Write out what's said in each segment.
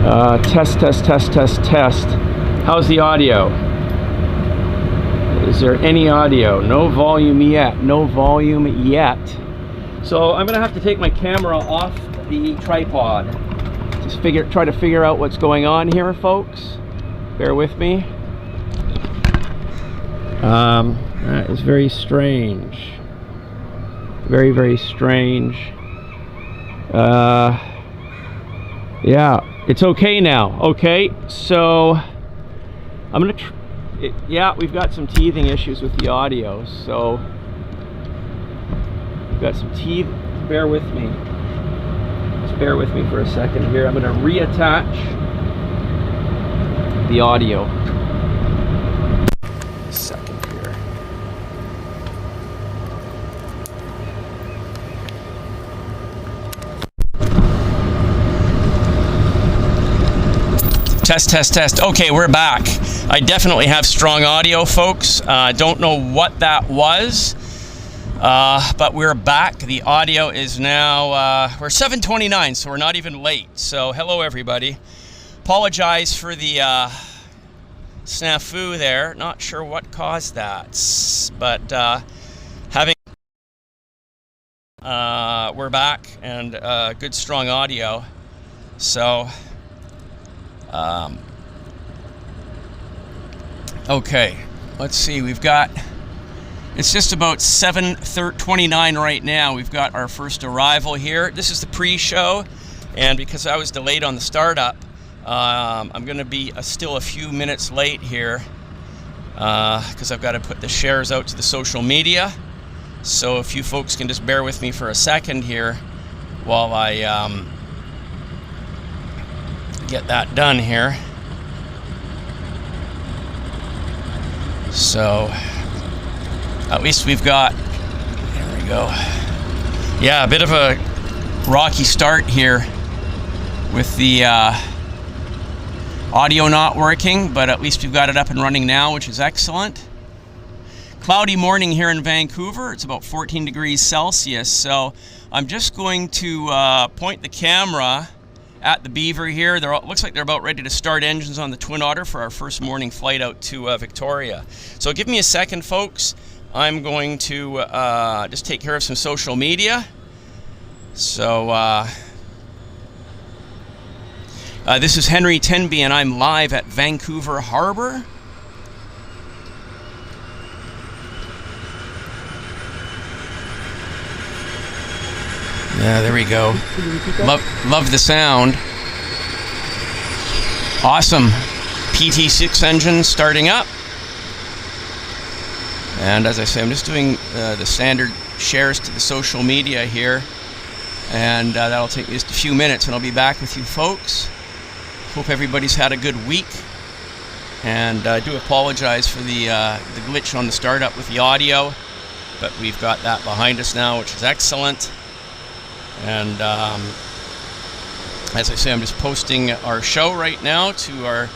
Test, test, test, test, test. How's the audio? Is there any audio? No volume yet. No volume yet. So I'm gonna have to take my camera off the tripod. Just try to figure out what's going on here, folks. Bear with me. That is very strange. Very, very strange. Yeah, it's okay now. Okay, so I'm gonna yeah, we've got some teething issues with the audio, so we've got some teeth. Bear with me. Just bear with me for a second here. I'm gonna reattach the audio. Second here. Test, test, test. Okay, we're back. I definitely have strong audio, folks. Don't know what that was, but we're back. The audio is now, we're 7:29, so we're not even late. So hello, everybody. Apologize for the snafu there. Not sure what caused that, but we're back and good strong audio. So okay, let's see, we've got, it's just about 7:29 right now. We've got our first arrival here. This is the pre-show, and because I was delayed on the startup, I'm going to be still a few minutes late here because I've got to put the shares out to the social media. So if you folks can just bear with me for a second here while I get that done here. So at least we've got, there we go. Yeah, a bit of a rocky start here with the audio not working, but at least we've got it up and running now, which is excellent. Cloudy morning here in Vancouver. It's about 14 degrees Celsius. So I'm just going to point the camera at the Beaver here. Looks like they're about ready to start engines on the Twin Otter for our first morning flight out to Victoria. So give me a second, folks. I'm going to just take care of some social media. So this is Henry Tenby, and I'm live at Vancouver Harbour. Yeah, there we go. Love the sound. Awesome. PT6 engine starting up. And as I say, I'm just doing the standard shares to the social media here. And that'll take me just a few minutes, and I'll be back with you folks. Hope everybody's had a good week. And I do apologize for the glitch on the startup with the audio. But we've got that behind us now, which is excellent. And as I say, I'm just posting our show right now to our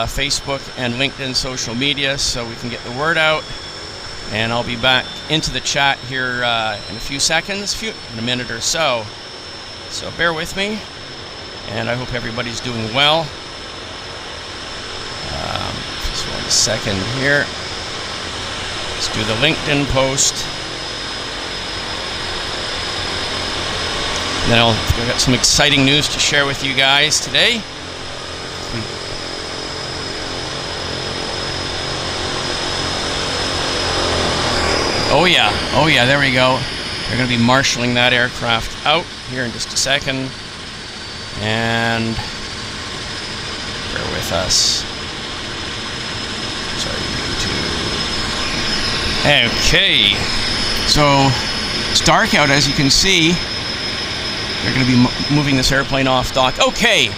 Facebook and LinkedIn social media so we can get the word out. And I'll be back into the chat here in a few seconds, in a minute or so. So bear with me, and I hope everybody's doing well. Just 1 second here. Let's do the LinkedIn post. Then I've got some exciting news to share with you guys today. Oh yeah, there we go. They're going to be marshalling that aircraft out here in just a second. And bear with us. Sorry, YouTube. Okay, so it's dark out, as you can see. They're going to be moving this airplane off dock. Okay,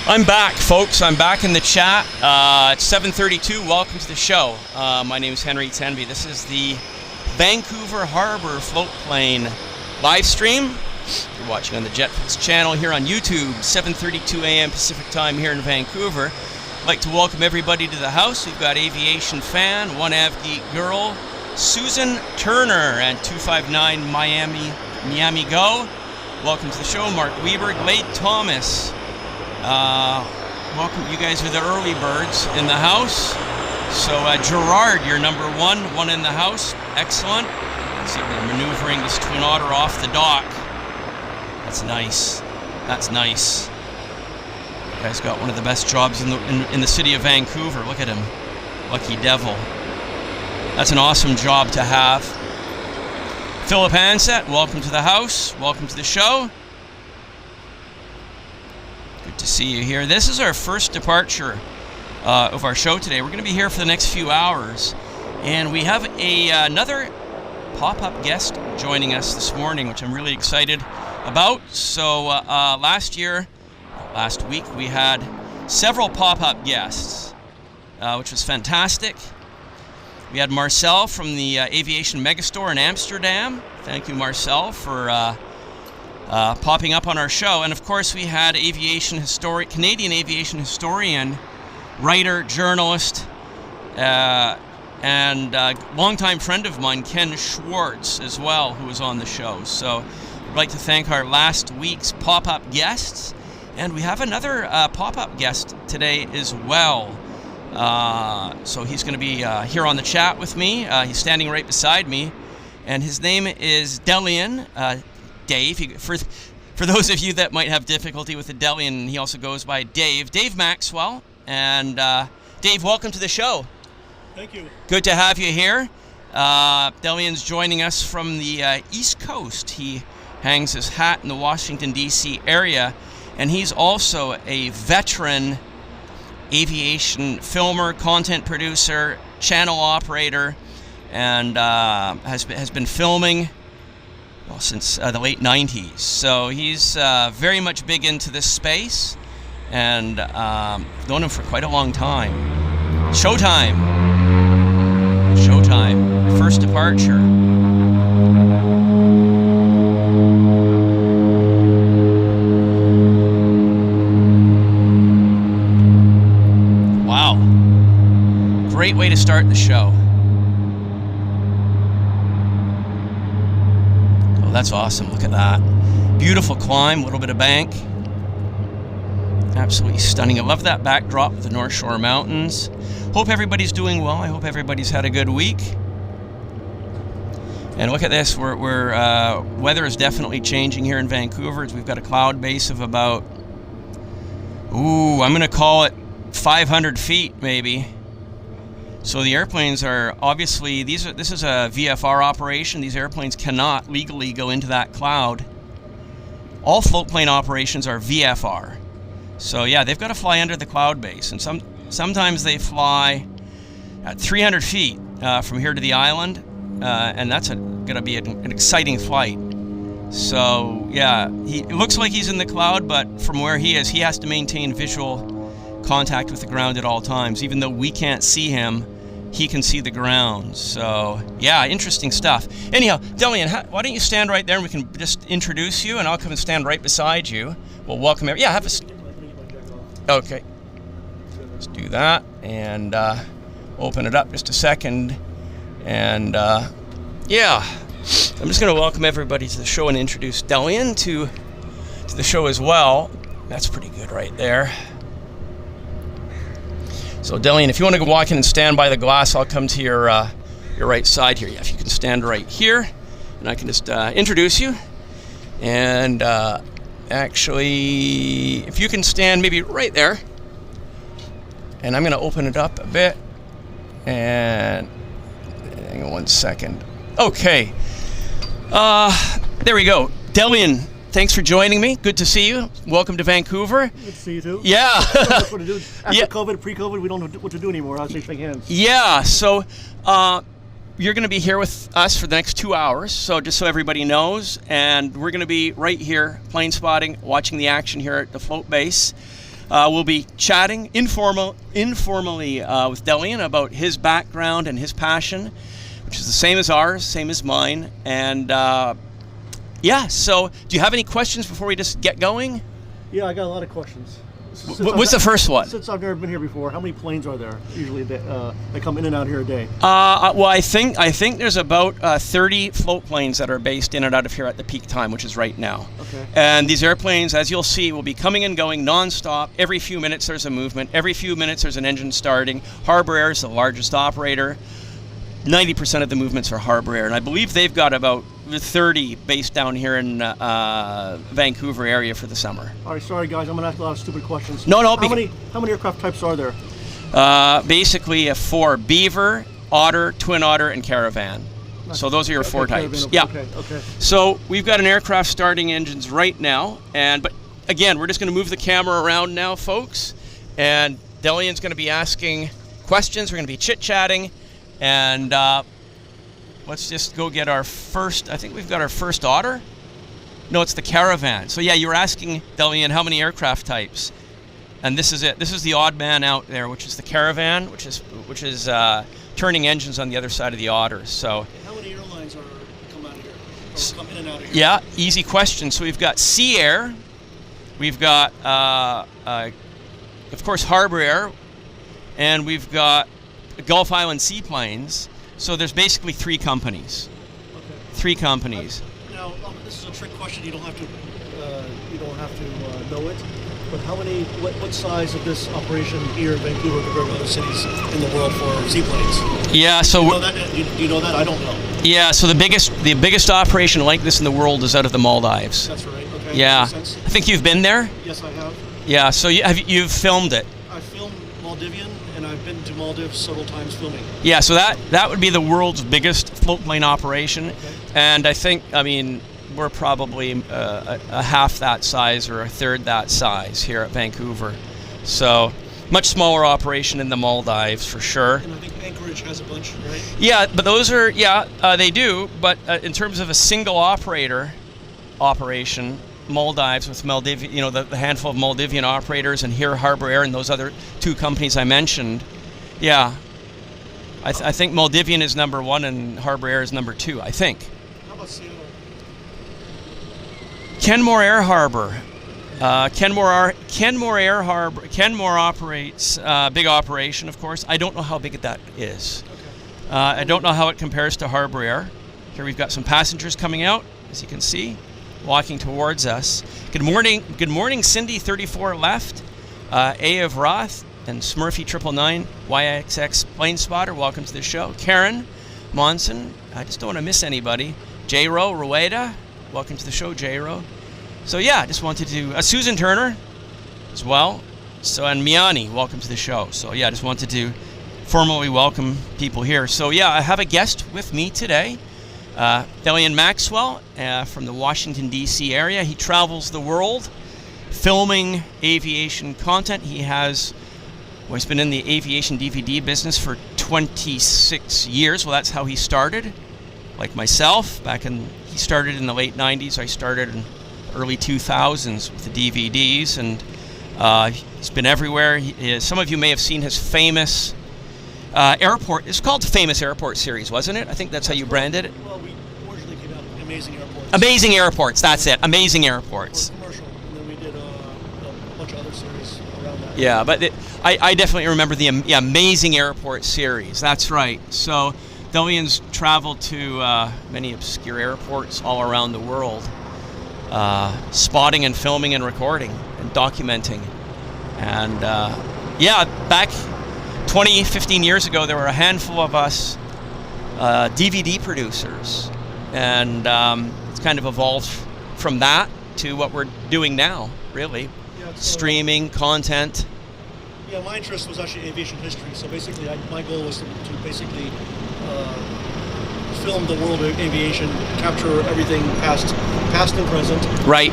I'm back, folks. I'm back in the chat. It's 7:32. Welcome to the show. My name is Henry Tenby. This is the Vancouver Harbour float plane live stream. You're watching on the JetFlix channel here on YouTube, 7:32 a.m. Pacific time here in Vancouver. I'd like to welcome everybody to the house. We've got Aviation Fan, One Avgeek Girl, Susan Turner, and 259 Miami Go. Welcome to the show, Mark Weber, Glade Thomas, Welcome, you guys are the early birds in the house. So Gerard, you're number one in the house. Excellent. Let's see, we're maneuvering this Twin Otter off the dock. That's nice. That's nice. You guys got one of the best jobs in the city of Vancouver. Look at him. Lucky devil. That's an awesome job to have. Philip Ansett, welcome to the house. Welcome to the show. Good to see you here. This is our first departure of our show today. We're going to be here for the next few hours. And we have another pop-up guest joining us this morning, which I'm really excited about. So last week, we had several pop-up guests, which was fantastic. We had Marcel from the Aviation Megastore in Amsterdam. Thank you, Marcel, for popping up on our show. And of course, we had Canadian aviation historian, writer, journalist, and longtime friend of mine, Ken Schwartz, as well, who was on the show. So I'd like to thank our last week's pop-up guests. And we have another pop-up guest today as well. So he's going to be here on the chat with me. He's standing right beside me. And his name is Delian. Dave. For those of you that might have difficulty with the Delian, he also goes by Dave. Dave Maxwell. And Dave, welcome to the show. Thank you. Good to have you here. Delian's joining us from the East Coast. He hangs his hat in the Washington, D.C. area. And he's also a veteran aviation filmer, content producer, channel operator, and has been filming since the late 90s. So he's very much big into this space, and known him for quite a long time. Showtime. First departure. Great way to start the show. Oh, that's awesome. Look at that. Beautiful climb, a little bit of bank. Absolutely stunning. I love that backdrop of the North Shore Mountains. Hope everybody's doing well. I hope everybody's had a good week. And look at this. Weather is definitely changing here in Vancouver. We've got a cloud base of about, I'm going to call it 500 feet maybe. So the airplanes are obviously, this is a VFR operation. These airplanes cannot legally go into that cloud. All float plane operations are VFR. So yeah, they've got to fly under the cloud base. And sometimes they fly at 300 feet from here to the island. And that's going to be an exciting flight. So yeah, it looks like he's in the cloud, but from where he is, he has to maintain visual contact with the ground at all times. Even though we can't see him, he can see the ground. So yeah, interesting stuff. Anyhow, Delian, why don't you stand right there and we can just introduce you, and I'll come and stand right beside you. We'll welcome everyone. Yeah, okay. Let's do that and open it up just a second. And yeah, I'm just going to welcome everybody to the show and introduce Delian to the show as well. That's pretty good right there. So Delian, if you want to go walk in and stand by the glass, I'll come to your right side here. Yeah, if you can stand right here, and I can just introduce you. And actually, if you can stand maybe right there, and I'm going to open it up a bit. And hang on 1 second. Okay. There we go. Delian, thanks for joining me. Good to see you. Welcome to Vancouver. Good to see you too. Yeah. What to do. After COVID, pre-COVID, we don't know what to do anymore. I'll say shake hands. Yeah. So you're going to be here with us for the next 2 hours. So just so everybody knows, and we're going to be right here, plane spotting, watching the action here at the float base. We'll be chatting informally with Delian about his background and his passion, which is the same as ours, same as mine. And yeah, so do you have any questions before we just get going? Yeah, I got a lot of questions. What's the first one? Since I've never been here before, how many planes are there usually that come in and out here a day? Well, I think there's about 30 float planes that are based in and out of here at the peak time, which is right now. Okay. And these airplanes, as you'll see, will be coming and going nonstop. Every few minutes there's a movement. Every few minutes there's an engine starting. Harbour Air is the largest operator. 90% of the movements are Harbour Air, and I believe they've got about 30 based down here in Vancouver area for the summer. All right, sorry guys, I'm gonna ask a lot of stupid questions. No. How many aircraft types are there? Basically, 4: Beaver, Otter, Twin Otter, and Caravan. So those are your 4 types. Caravan, okay. So we've got an aircraft starting engines right now, but again, we're just going to move the camera around now, folks, and Delian's going to be asking questions. We're going to be chit-chatting. And let's just go get our first, I think we've got our first Otter. No, it's the Caravan. So yeah, you were asking, Delian, how many aircraft types? And this is it. This is the odd man out there, which is the Caravan, which is turning engines on the other side of the Otter. So how many airlines come out of here, or come in and out of here? Yeah, easy question. So we've got Sea Air, we've got, of course, Harbour Air, and we've got Gulf Island Seaplanes. So there's basically 3 companies. Okay. 3 companies. Now, this is a trick question. You don't have to know it. But what size of this operation here in Vancouver compared to other cities in the world for seaplanes? Yeah. So do you know that? I don't know. Yeah. So the biggest operation like this in the world is out of the Maldives. That's right. Okay. Yeah. Makes sense. I think you've been there. Yes, I have. Yeah. So you've filmed it. I filmed Maldivian, and I've been to Maldives several times filming. Yeah, so that would be the world's biggest float plane operation. Okay. And I mean, we're probably a half that size or a third that size here at Vancouver. So much smaller operation in the Maldives for sure. And I think Anchorage has a bunch, right? Yeah, but those are, they do. But in terms of a single operator operation, Maldives with Maldivian, the handful of Maldivian operators, and here Harbour Air and those other 2 companies I mentioned. Yeah, I think Maldivian is number 1 and Harbour Air is number 2. I think. How about Seattle? Kenmore Air Harbor. Kenmore Air Harbor. Kenmore operates big operation, of course. I don't know how big that is. Okay. I don't know how it compares to Harbour Air. Here we've got some passengers coming out, as you can see, walking towards us. Good morning, Cindy 34 left, A of Roth, and Smurfy 999, YXX Plane Spotter. Welcome to the show. Karen Monson, I just don't want to miss anybody. J-Ro Rueda, welcome to the show, J-Ro. So yeah, just wanted to, Susan Turner as well. So, and Miani, welcome to the show. So yeah, just wanted to formally welcome people here. So yeah, I have a guest with me today. Delian Maxwell from the Washington, D.C. area. He travels the world filming aviation content. He's been in the aviation DVD business for 26 years. Well, that's how he started. Like myself, he started in the late 90s. I started in early 2000s with the DVDs, and he's been everywhere. Some of you may have seen his famous airport. It's called the Famous Airport series, wasn't it? I think that's how you branded it. Well, we originally came out with Amazing Airports. Amazing Airports, that's it. Amazing Airports. Commercial, and then we did a bunch of other series around that. Yeah, but I definitely remember the Amazing Airport series. That's right. So Delian's traveled to many obscure airports all around the world, spotting and filming and recording and documenting. And back 15 years ago, there were a handful of us DVD producers, and it's kind of evolved from that to what we're doing now, really. Yeah, streaming content. Yeah, my interest was actually aviation history, so basically my goal was to basically film the world of aviation, capture everything past and present. Right.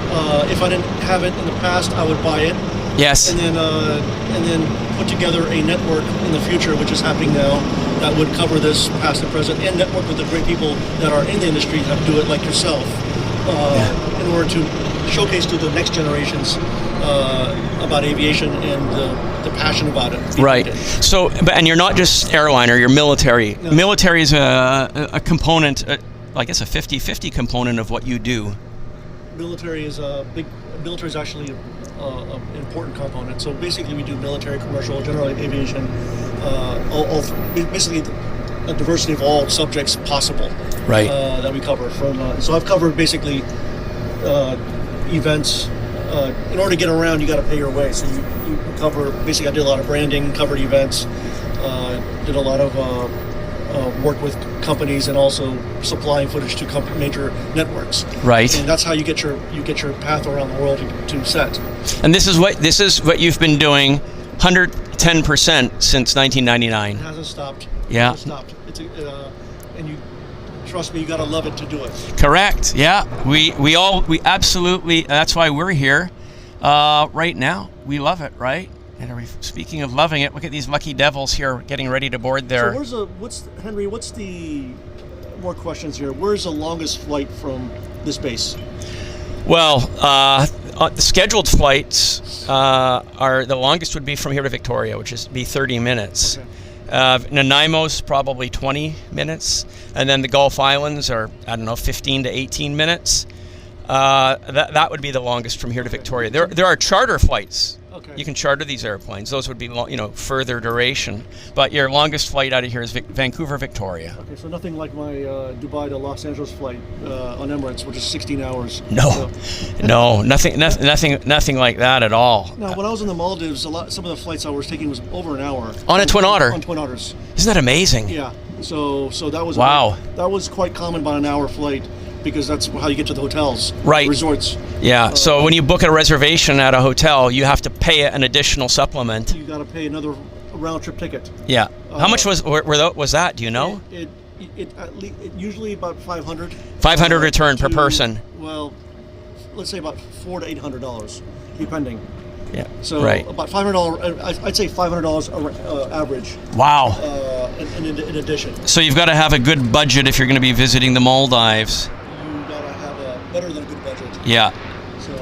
If I didn't have it in the past, I would buy it. Yes. And then put together a network in the future, which is happening now, that would cover this past and present, and network with the great people that are in the industry that do it, like yourself, in order to showcase to the next generations about aviation and the passion about it. Right. So, and you're not just airliner, you're military. No. Military is a component, I guess a 50-50 component of what you do. Military is actually an important component. So basically, we do military, commercial, general aviation, basically a diversity of all subjects possible. Right. That we cover. So I've covered basically events. In order to get around, you got to pay your way. So you cover. Basically, I did a lot of branding, covered events, did a lot of work with companies, and also supplying footage to major networks. Right. And that's how you get your path around the world to set. And this is what you've been doing, 110% since 1999. It hasn't stopped. Yeah. It hasn't stopped. And you trust me, you got to love it to do it. Correct. Yeah. We absolutely. That's why we're here right now. We love it, right? And speaking of loving it, look at these lucky devils here getting ready to board their. So Henry? What's the more questions here? Where's the longest flight from this base? Well, the scheduled flights are the longest would be from here to Victoria, which is be 30 minutes. Okay. Nanaimo's probably 20 minutes, and then the Gulf Islands are 15 to 18 minutes. That would be the longest from here to Victoria. There are charter flights. Okay. You can charter these airplanes. Those would be further duration. But your longest flight out of here is Vancouver, Victoria. Okay, so nothing like my Dubai to Los Angeles flight on Emirates, which is 16 hours. No, no, nothing like that at all. Now, when I was in the Maldives, some of the flights I was taking was over an hour. On a Twin Otter. On Twin Otters. Isn't that amazing? Yeah. So that was wow. That was quite common, about an hour flight, because that's how you get to the hotels, right? Resorts. Yeah. So when you book a reservation at a hotel, you have to pay an additional supplement. You got to pay another round trip ticket. Yeah. How much was that? Do you know? It usually about $500. $500 return per person. Well, let's say about $400 to $800, depending. Yeah. So right. About $500. I'd say $500 average. Wow. In addition. So you've got to have a good budget if you're going to be visiting the Maldives. You got to have a better than a good budget. Yeah. So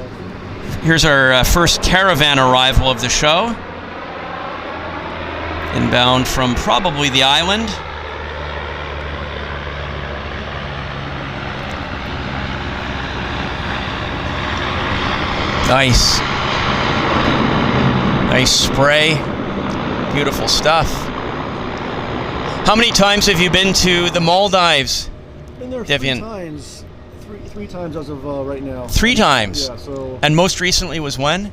here's our first caravan arrival of the show. Inbound from probably the island. Nice. Nice spray. Beautiful stuff. How many times have you been to the Maldives? Been there Devian? 3 times. Three times as of right now. 3 times? Yeah, so. And most recently was when?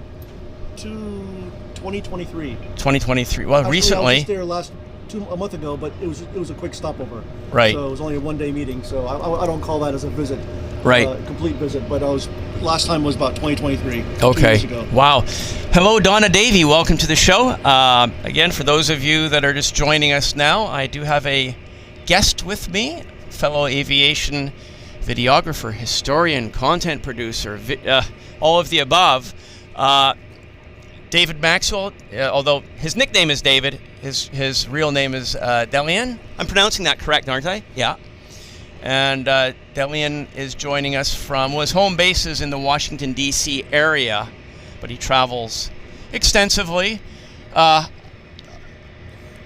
2023. 2023. Well, actually, recently. I was there a month ago, but it was a quick stopover. Right. So it was only a 1-day meeting, so I don't call that as a visit. Right. Complete visit, but last time was about 2023. 2 Okay. years ago. Wow. Hello, Donna Davey. Welcome to the show. Again, for those of you that are just joining us now, I do have a guest with me, fellow aviation videographer, historian, content producer, all of the above. David Maxwell, although his nickname is David, his real name is Delian. I'm pronouncing that correct, aren't I? Yeah. And Delian is joining us from, his home base is in the Washington, D.C. area, but he travels extensively.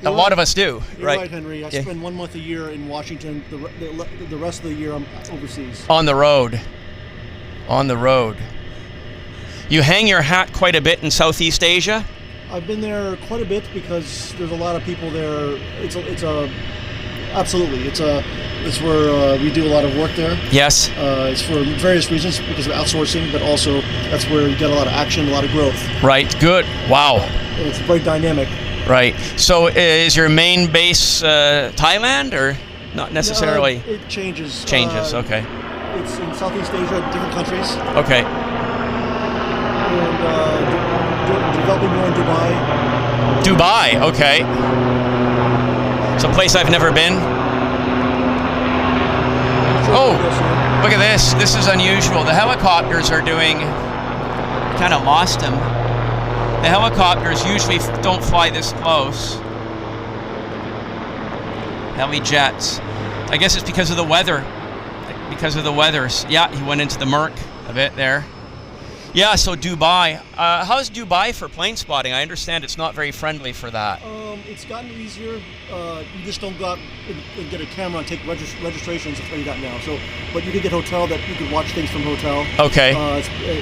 A lot of us do, You're right, Henry. I spend 1 month a year in Washington. The rest of the year I'm overseas. On the road. On the road. You hang your hat quite a bit in Southeast Asia? I've been there quite a bit because there's a lot of people there. Absolutely. It's where we do a lot of work there. Yes. It's for various reasons, because of outsourcing, but also that's where you get a lot of action, a lot of growth. Right. Good. Wow. And it's very dynamic. Right. So is your main base Thailand, or not necessarily? It changes. Okay. It's in Southeast Asia, different countries. Okay. And developing more in Dubai. Dubai. Okay. It's a place I've never been. Oh, look at this. This is unusual. The helicopters are doing, kind of lost them. The helicopters usually don't fly this close. Heli jets. I guess it's because of the weather. Yeah, he went into the murk a bit there. Yeah, so Dubai. How's Dubai for plane spotting? I understand it's not very friendly for that. It's gotten easier. You just don't go out and get a camera and take registrations like that now. So, but you can get hotel that you can watch things from hotel. Okay.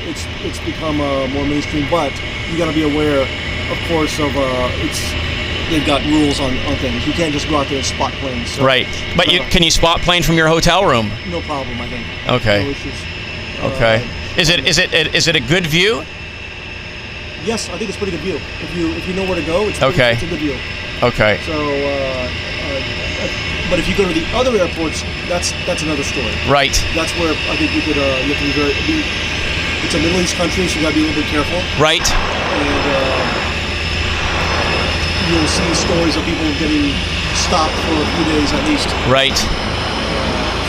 It's become more mainstream, but you got to be aware, of course, of they've got rules on things. You can't just go out there and spot planes. So, right. But can you spot plane from your hotel room? No problem, I think. Okay. No issues. Okay. Is it a good view? Yes, I think it's a pretty good view. If you know where to go, it's a good view. Okay. So, but if you go to the other airports, that's another story. Right. That's where I think you have to be it's a Middle East country, so you got to be a little bit careful. Right. And you'll see stories of people getting stopped for a few days at least. Right.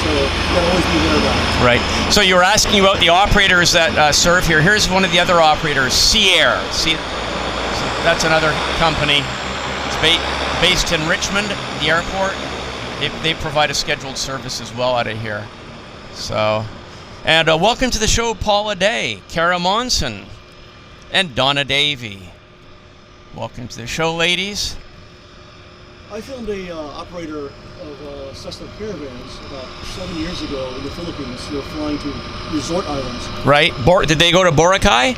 So you gotta always be aware of that. Right. So you were asking about the operators that serve here. Here's one of the other operators, Sea Air. That's another company. It's based in Richmond, the airport. They provide a scheduled service as well out of here. So, and welcome to the show, Paula Day, Kara Monson, and Donna Davey. Welcome to the show, ladies. I filmed a operator of Cessna Caravans about 7 years ago in the Philippines. They were flying to resort islands. Right. Did they go to Boracay?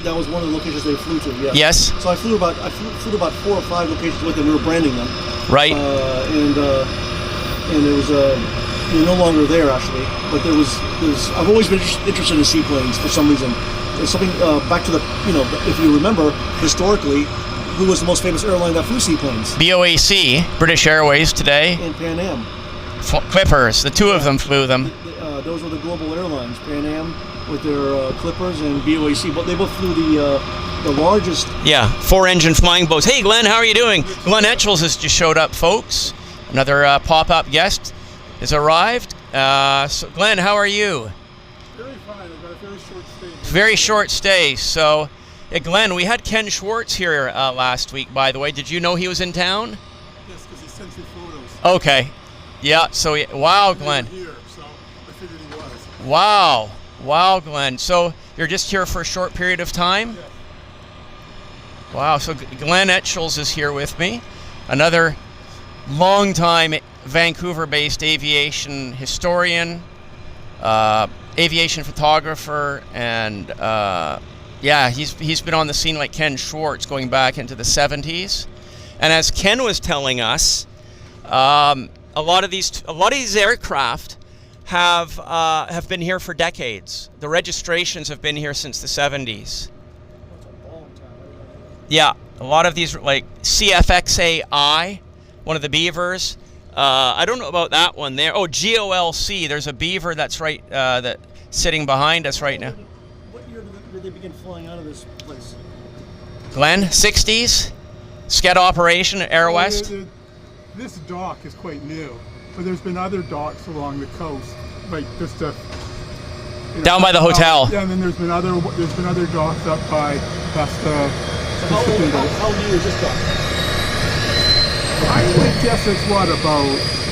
That was one of the locations they flew to. Yes. Yes. So I flew about 4 or 5 locations with them. We were branding them. Right. And there was we're no longer there actually, but there's I've always been interested in seaplanes for some reason. There's something back to the if you remember historically, who was the most famous airline that flew seaplanes? BOAC, British Airways today. And Pan Am. Clippers, the two of them flew them. Those were the global airlines. Pan Am with their Clippers and BOAC, but they both flew the largest. Yeah, 4-engine flying boats. Hey, Glen, how are you doing? Glen Etchells has just showed up, folks. Another pop-up guest has arrived. So Glen, how are you? Very fine. I've got a very short stay. Very short stay. So, Glen, we had Ken Schwartz here last week, by the way. Did you know he was in town? Yes, because he sent me photos. Okay. Yeah, so, wow, Glen. Here, so I figured he was. Wow. Wow, Glen. So, you're just here for a short period of time? Yeah. Wow, so Glen Etchells is here with me. Another long-time Vancouver-based aviation historian, aviation photographer, and he's been on the scene like Ken Schwartz going back into the 70s. And as Ken was telling us, a lot of these aircraft have been here for decades. The registrations have been here since the 70s. Yeah, a lot of these, like CFXAI, one of the Beavers. I don't know about that one there. Oh, GOLC. There's a Beaver that's right, that sitting behind us right now. What year did they begin flying out of this place? Glen, 60s, Sched operation at Air West. This dock is quite new, but there's been other docks along the coast, like just down by the hotel. Yeah, and then there's been other docks up by past. So how new is this dock? I would guess it's about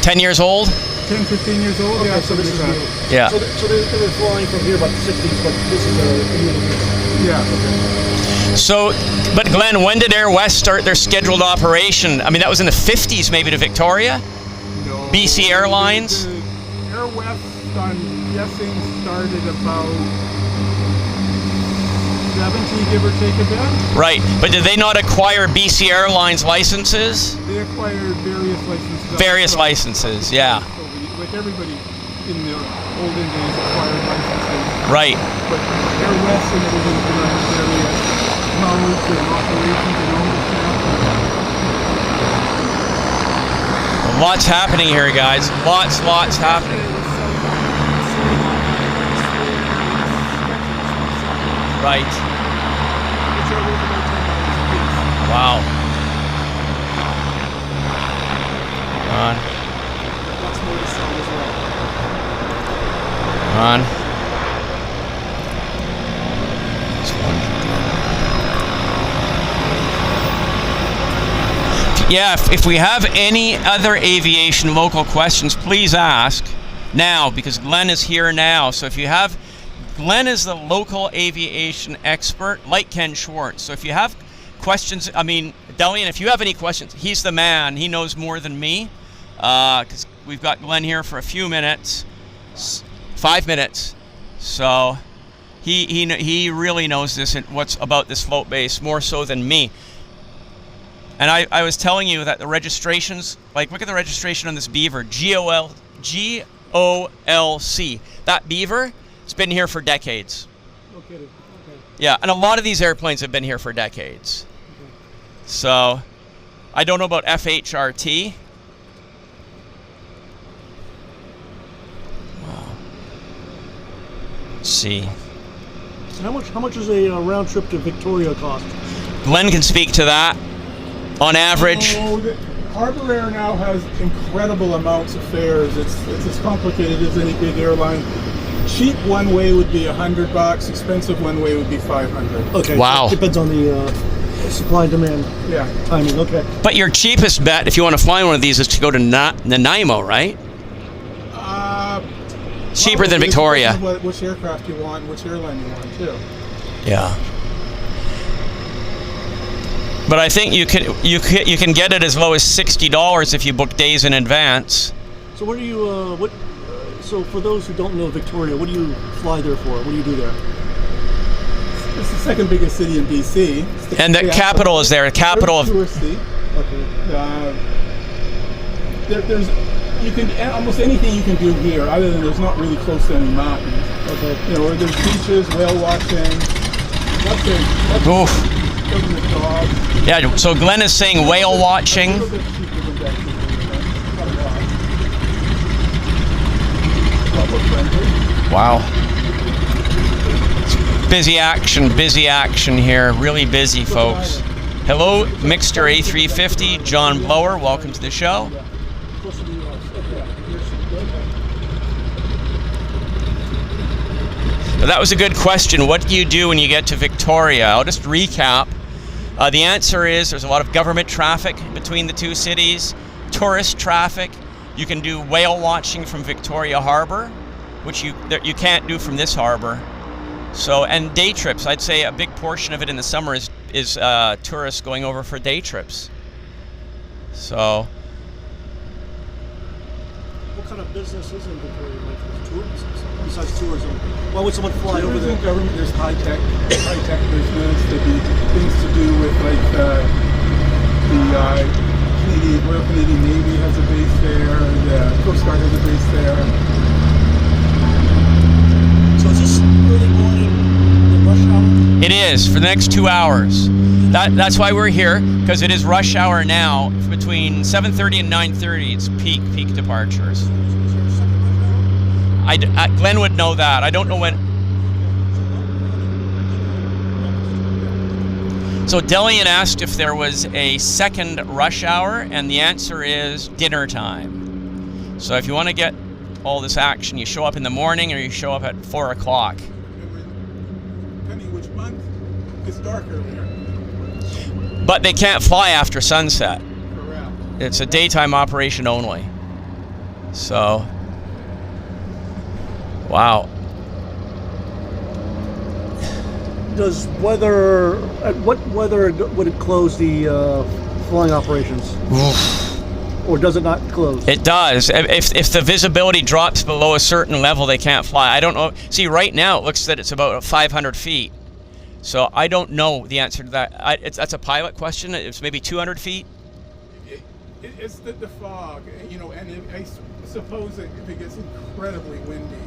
10 years old? 10, 15 years old. Okay, Yeah, so this is something new. like that. Yeah. So they were flying from here about the 60s, but this is a new location. Yeah. So, but Glen, when did Air West start their scheduled operation? I mean, that was in the 50s maybe to Victoria? No. BC Airlines? The Air West, I'm guessing, started about 70, give or take a bit. Right, but did they not acquire BC Airlines licenses? They acquired various licenses. Various licenses, yeah. Like everybody in the olden days acquired licenses. Right. But Air West and everything's been on various modes and operations and ownership. Lots happening here, guys. Lots happening. Right. Wow. On. Lots more to sell as well. On. Yeah, if we have any other aviation local questions, please ask now, because Glen is here now. So if you have Glen is the local aviation expert, like Ken Schwartz. So if you have questions, I mean, Delian, if you have any questions, he's the man. He knows more than me, because we've got Glen here for a few minutes, 5 minutes. So he really knows this and what's about this float base more so than me. And I was telling you that the registrations, like look at the registration on this Beaver, G-O-L-C. That Beaver, it's been here for decades. No kidding. Okay. Yeah, and a lot of these airplanes have been here for decades. Okay. So, I don't know about FHRT. Wow. Let's see. How much is a round trip to Victoria cost? Glen can speak to that. On average. Oh, Harbour Air now has incredible amounts of fares. It's as complicated as any big airline. Cheap one way would be $100. Expensive one way would be $500. Okay. Wow. So it depends on the supply and demand. Yeah. Timing. Okay. But your cheapest bet, if you want to fly one of these, is to go to Nanaimo, right? Cheaper than Victoria. Which aircraft you want, which airline you want, too. Yeah. But I think you can get it as low as $60 if you book days in advance. So what do you so for those who don't know Victoria, what do you fly there for? What do you do there? It's the second biggest city in BC. And the capital is there. The capital of. Touristy. Okay. There's you can almost anything you can do here, other than there's not really close to any mountains. Okay. You know, there's beaches, whale watching. Lots of Oof. government dogs. Yeah. So Glen is saying whale watching. A little bit cheaper than Vancouver, but not a lot. Lot more friendly. Wow. Busy action here. Really busy, folks. Hello, Mixter A350, John Blower. Welcome to the show. Close to the US. But that was a good question. What do you do when you get to Victoria? I'll just recap. The answer is there's a lot of government traffic between the two cities, tourist traffic. You can do whale watching from Victoria Harbour, which you can't do from this harbour. So, and day trips. I'd say a big portion of it in the summer is tourists going over for day trips. So. What kind of business is in Victoria? Like tour business? Besides tourism, why would someone fly over Tourism, there? government, there's high-tech business. There'd be things to do with like the Royal Canadian Navy has a base there. The Coast Guard has a base there. So is this early morning, the rush hour? It is for the next 2 hours. That's why we're here, because it is rush hour now. Between 7:30 and 9:30, it's peak departures. Is there a second rush hour? Glen would know that. I don't know when. So Delian asked if there was a second rush hour, and the answer is dinner time. So if you want to get all this action, you show up in the morning or you show up at 4 o'clock. Depending which month, it's dark earlier. But they can't fly after sunset. Correct. It's a daytime operation only. So, wow. Does weather? At what weather would it close the flying operations? Or does it not close? It does. If the visibility drops below a certain level, they can't fly. I don't know. See, right now it looks that it's about 500 feet. So I don't know the answer to that. That's a pilot question. It's maybe 200 feet. It's the fog, you know, and I suppose that if it gets incredibly windy,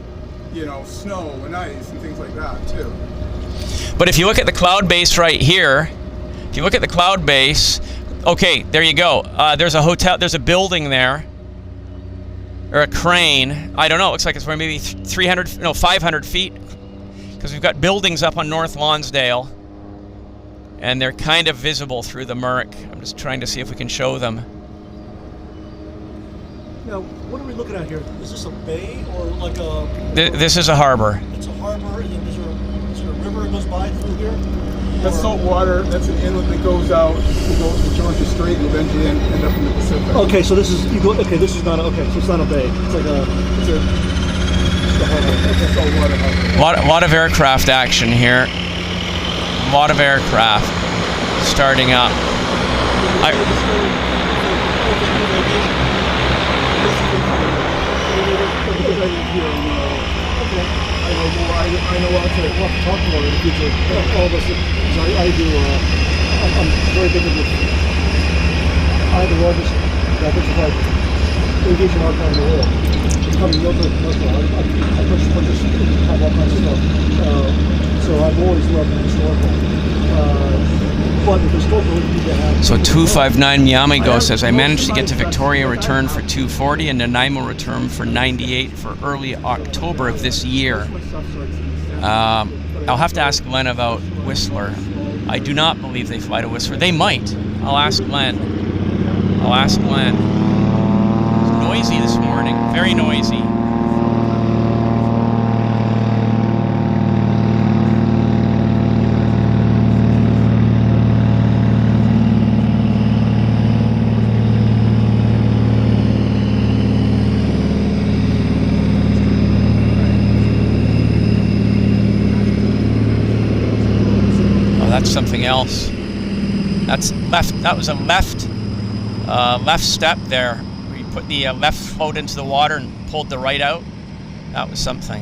you know, snow and ice and things like that too. But if you look at the cloud base right here, if you look at the cloud base, okay, there you go. There's a hotel, there's a building there, or a crane. I don't know, it looks like it's maybe 500 feet, because we've got buildings up on North Lonsdale, and they're kind of visible through the murk. I'm just trying to see if we can show them. Now, what are we looking at here? Is this a bay or like a? This is a harbor. It's a harbor, and then is there a river that goes by through here? That's salt water. That's an inlet that goes out. It goes to Georgia Strait and eventually end up in the Pacific. Okay, so this is you go. Okay, this is not. Okay, so it's not a bay. It's like a. It's a the harbor. That's a saltwater harbor. Lot of aircraft action here. A lot of aircraft starting up. I know what to talk about in the future. All of us, I'm very big into I have the largest diversified aviation archive in the world. Becoming military commercial, I purchase have all kinds of stuff. So I've always loved historical. But with historical, you need to have... So 259 Miamigo says, I managed to get to Victoria return for 240 and Nanaimo return for 98 for early October of this year. I'll have to ask Glen about Whistler. I do not believe they fly to Whistler. They might. I'll ask Glen. It's noisy this morning. Very noisy. That's something else. That's left. That was a left step there. Where you put the left float into the water and pulled the right out. That was something.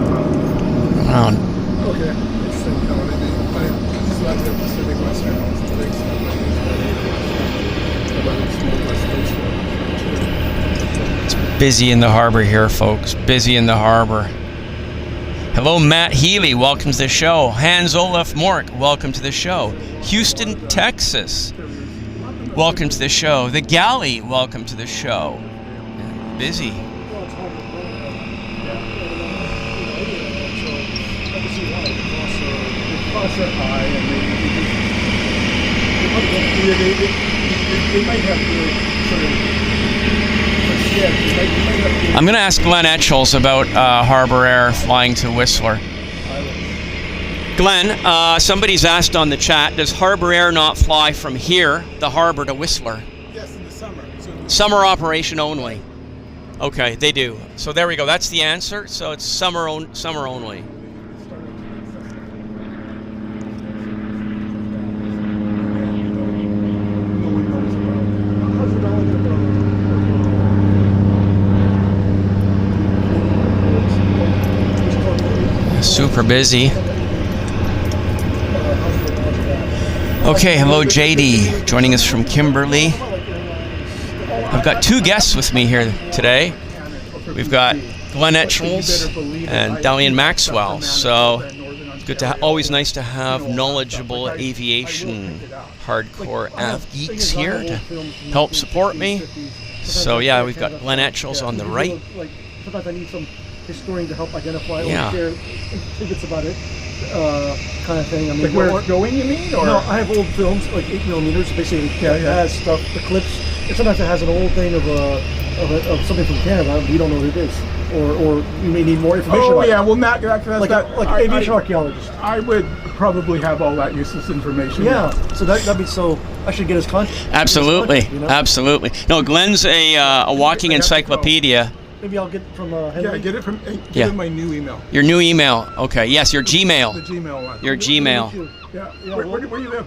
Around. Okay. Interesting. Pacific Western. It's busy in the harbor here, folks. Busy in the harbor. Hello, Matt Healy. Welcome to the show. Hans Olaf Mork. Welcome to the show. Houston, Texas. Welcome to the show. The Galley. Welcome to the show. Busy. I'm going to ask Glen Etchells about Harbour Air flying to Whistler. Glen, somebody's asked on the chat, does Harbour Air not fly from here, the harbour, to Whistler? Yes, in the summer. Summer operation only. Okay, they do. So there we go. That's the answer. So it's summer only. Super busy. Okay, hello JD, joining us from Kimberley. I've got two guests with me here today. We've got Glen Etchells and Delian Maxwell. So good to always nice to have knowledgeable aviation hardcore av geeks here to help support me. So yeah, we've got Glen Etchells on the right. Sometimes I need some historian to help identify or Yeah. share tidbits about it, kind of thing. I mean, Like where it's going, you mean? Or? no, I have old films, like 8mm, basically that has stuff, the clips. And sometimes it has an old thing of something from Canada, we don't know what it is. Or you may need more information about yeah, it. well, that's Aviation archaeologist. I would probably have all that useless information. Yeah, so that'd be so. I should get his contact. Absolutely, you know? absolutely. No, Glen's a walking encyclopedia. Maybe I'll get from Henry. Yeah, get it from Yeah. my new email. Your new email. Okay, yes, your The Gmail. Gmail one. Your Gmail. Yeah. Yeah, Where well- do you live?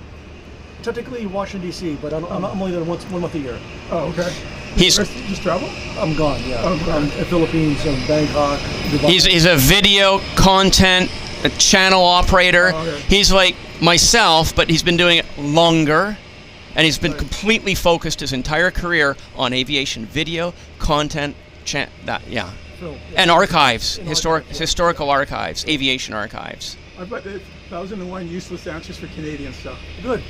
Technically Washington D.C., but I'm only there one month a year. Oh, okay. He's Just travel? I'm gone. Yeah, Okay. I'm in Philippines, I'm Bangkok, Dubai. he's a video content a channel operator. Oh, okay. He's like myself, but he's been doing it longer. And he's been completely focused his entire career on aviation video, content, Film, yeah. and archives, historical archives, aviation archives. I've got the 1001 useless answers for Canadian stuff. Good.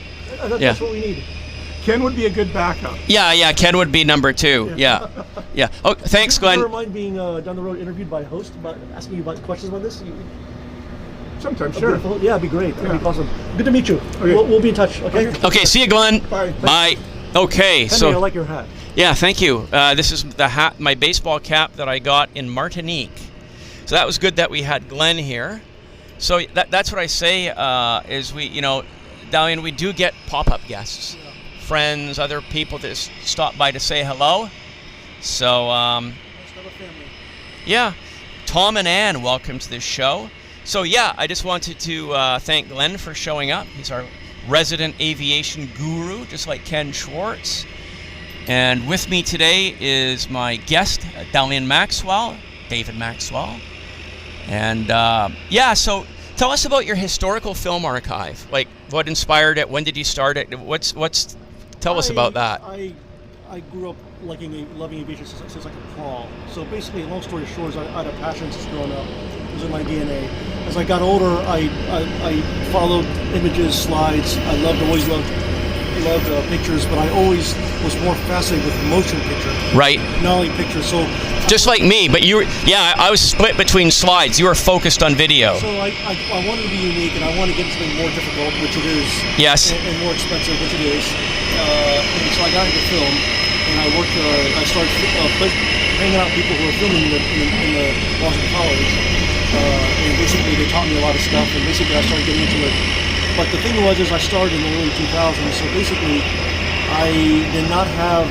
That's Yeah. what we need. Ken would be a good backup. Yeah, Ken would be number 2. Yeah. Oh, thanks, Do you ever Glen. mind being down the road interviewed by a host, about asking you about questions about this? Sometimes, sure. Yeah, it'd be great. That'd be awesome. Good to meet you. Okay. We'll be in touch. Okay. Okay, see you, Glen. Bye. Bye. Okay, Henry, I so like your hat. yeah, thank you. This is the hat, my baseball cap that I got in Martinique. So that was good that we had Glen here. So that's what I say is we, Delian, we do get pop-up guests, friends, other people that stop by to say hello. So, yeah, Tom and Ann, welcome to this show. So yeah, I just wanted to thank Glen for showing up. He's our resident aviation guru, just like Ken Schwartz. And with me today is my guest, Delian Maxwell, David Maxwell. And so tell us about your historical film archive. Like, what inspired it? When did you start it? Tell us about that. I grew up loving aviation since I could crawl. So basically, long story short, I had a passion since growing up. It was in my DNA. As I got older, I followed images, slides. I always loved pictures, but I always was more fascinated with motion picture. Right. Not only pictures. So just like me, but I was split between slides. You were focused on video. So I wanted to be unique, and I wanted to get something more difficult, which it is. Yes. And more expensive, which it is. And so I got into film, and I started hanging out with people who were filming in the Boston College, and basically they taught me a lot of stuff, and basically I started getting into it. But the thing was, I started in the early 2000s, so basically I did not have,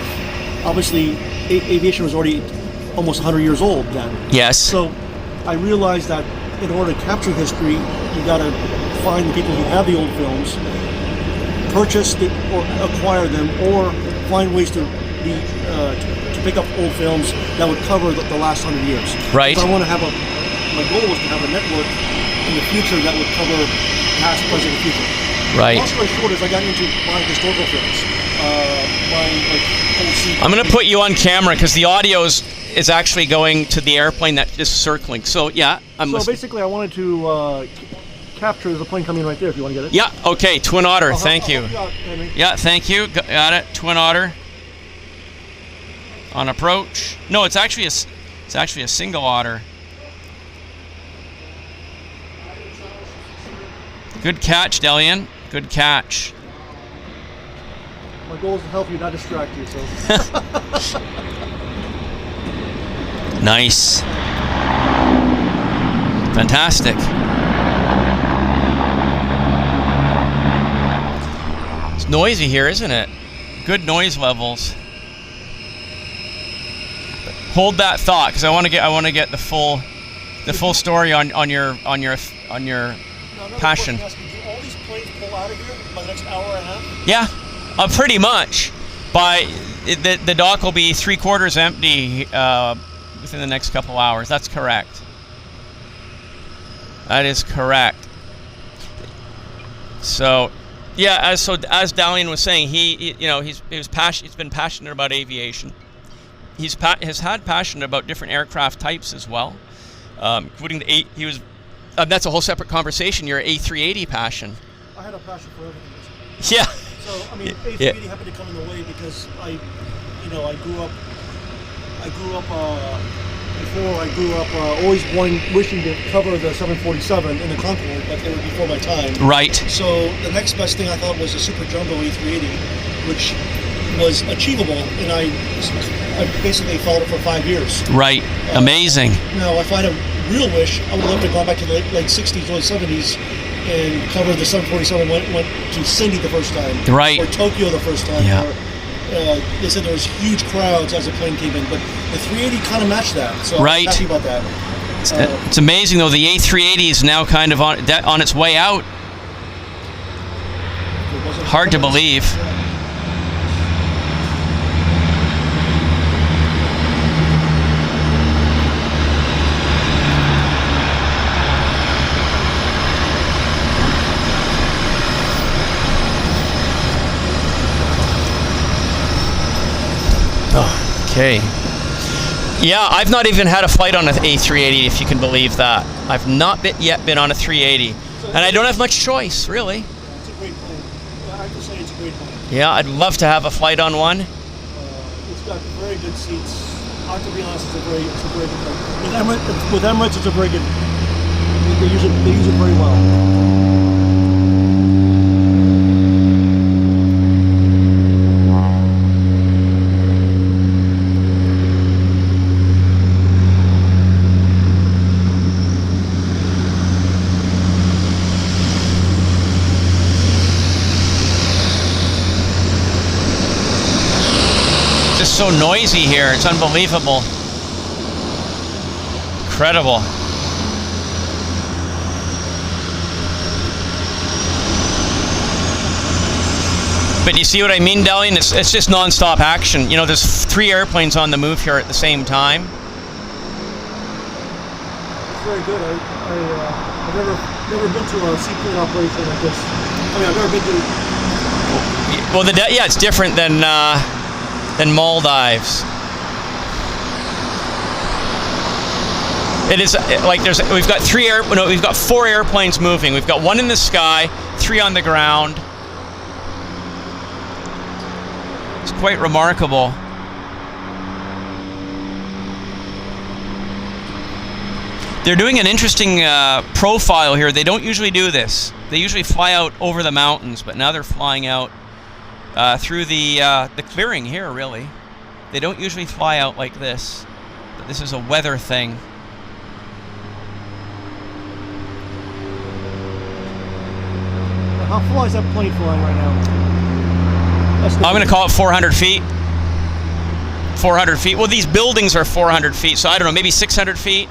obviously aviation was already almost 100 years old then. Yes. So I realized that in order to capture history, you got to find the people who have the old films, purchase or acquire them, or find ways to pick up old films that would cover the last 100 years. Right. So I want to have my goal was to have a network in the future that would cover past, present, and future. Right. Long story short is I got into buying historical films. I'm going to put you on camera because the audio is actually going to the airplane that is circling. So yeah, basically I wanted to capture, there's a plane coming right there if you want to get it. Yeah, okay, Twin Otter, thank you. Henry. Yeah, thank you, got it, Twin Otter. On approach. No, it's actually a single otter. Good catch, Delian. Good catch. My goal is to help you, not distract you. So. Nice. Fantastic. It's noisy here, isn't it? Good noise levels. Hold that thought, because I want to get the full story on your passion. Do all these planes pull out of here by the next hour and a half? Yeah, pretty much. The dock will be 3/4 empty within the next couple hours. That's correct. That is correct. So, yeah, as Delian was saying, he's been passionate about aviation. Has had passion about different aircraft types as well, including that's a whole separate conversation. Your A380 passion. I had a passion for everything. Yeah. So A380 happened to come in the way because I grew up always wishing to cover the 747 in the Concorde, but they were before my time. Right. So the next best thing I thought was a Super Jumbo A380, which was achievable, and I basically followed it for 5 years. Right. Amazing. Now, if I had a real wish, I would love to go back to the late 60s, early 70s, and cover the 747. Went to Cindy the first time. Right. Or Tokyo the first time. Yeah. Or, they said there was huge crowds as the plane came in, but the 380 kind of matched that. So I'm happy about that. It's amazing, though. The A380 is now kind of on its way out. Hard to believe. Okay. Yeah, I've not even had a flight on an A380, if you can believe that. I've not yet been on a 380, and I don't have much choice, really. It's a great plane. I have to say it's a great plane. Yeah, I'd love to have a flight on one. It's got very good seats. I have to be honest, it's a very good plane. With Emirates, it's a very good. They use it very well. so noisy here. It's unbelievable. Incredible. But you see what I mean, Delian? It's just non-stop action. You know, there's 3 airplanes on the move here at the same time. It's very good. I've never been to a seaplane operation like this. I mean, I've never been to. Well, yeah, it's different than Maldives. It is like we've got 4 airplanes moving. We've got 1 in the sky, 3 on the ground. It's quite remarkable. They're doing an interesting profile here. They don't usually do this. They usually fly out over the mountains, but now they're flying out through the clearing here, really. They don't usually fly out like this, but this is a weather thing. How far is that plane flying right now? I'm going to call it 400 feet. 400 feet. Well, these buildings are 400 feet, so I don't know, maybe 600 feet.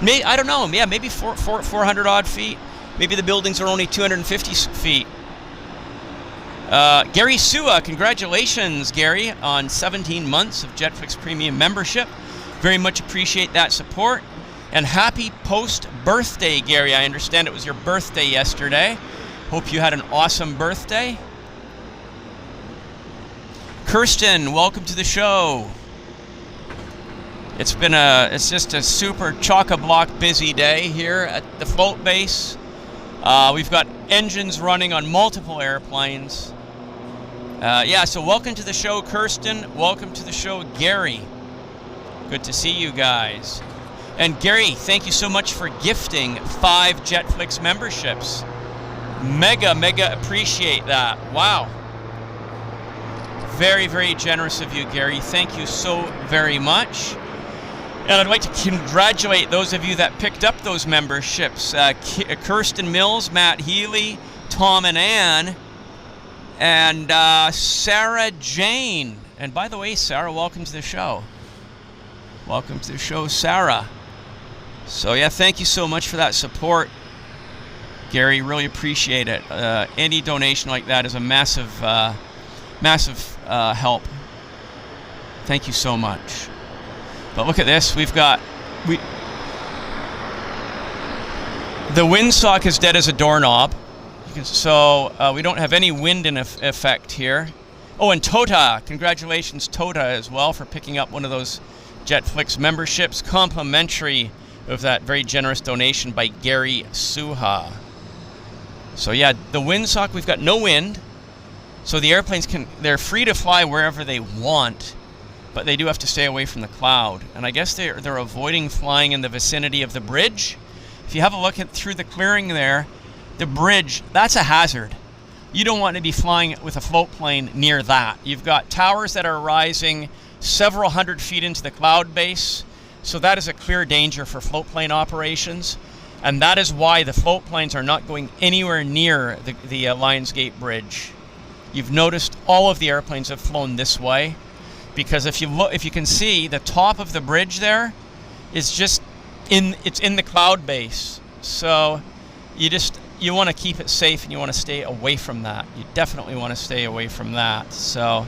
I don't know. Yeah, maybe 400 odd feet. Maybe the buildings are only 250 feet. Gary Sua, congratulations, Gary, on 17 months of JetFlix Premium membership. Very much appreciate that support. And happy post-birthday, Gary. I understand it was your birthday yesterday. Hope you had an awesome birthday. Kirsten, welcome to the show. It's just a super chock-a-block busy day here at the float base. We've got engines running on multiple airplanes. Yeah, so welcome to the show, Kirsten. Welcome to the show, Gary. Good to see you guys. And Gary, thank you so much for gifting 5 JetFlix memberships. Mega appreciate that. Wow. Very, very generous of you, Gary. Thank you so very much. And I'd like to congratulate those of you that picked up those memberships. Kirsten Mills, Matt Healy, Tom and Ann, and Sarah Jane. And by the way, Sarah, welcome to the show. Welcome to the show, Sarah. So yeah, thank you so much for that support, Gary. Really appreciate it. Any donation like that is a massive help. Thank you so much. But look at this. The windsock is dead as a doorknob. So we don't have any wind in effect here. Oh, and Tota, congratulations Tota as well for picking up one of those JetFlix memberships, complimentary of that very generous donation by Gary Suha. So yeah, the windsock, we've got no wind. So the airplanes they're free to fly wherever they want, but they do have to stay away from the cloud. And I guess they're avoiding flying in the vicinity of the bridge. If you have a look through the clearing there, the bridge, that's a hazard. You don't want to be flying with a float plane near that. You've got towers that are rising several hundred feet into the cloud base, so that is a clear danger for float plane operations. And that is why the float planes are not going anywhere near the Lionsgate Bridge. You've noticed all of the airplanes have flown this way, because if you can see, the top of the bridge there is just it's in the cloud base. So you want to keep it safe and you want to stay away from that. You definitely want to stay away from that. So,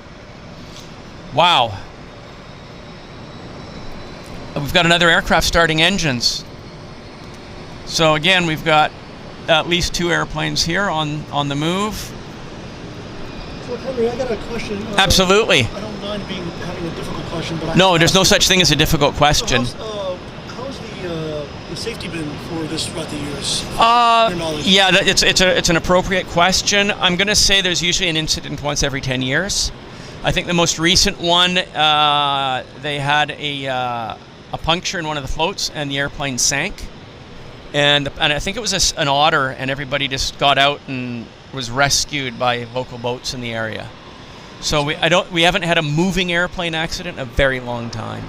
wow. We've got another aircraft starting engines. So again, we've got at least 2 airplanes here on the move. So Henry, I got a question. Absolutely. I don't mind having a difficult question, but no, there's no such thing as a difficult question. So how's the safety been for this throughout the years? Yeah, it's an appropriate question. I'm going to say there's usually an incident once every 10 years. I think the most recent one, they had a puncture in one of the floats and the airplane sank. And I think it was an otter, and everybody just got out and was rescued by local boats in the area. So we haven't had a moving airplane accident in a very long time.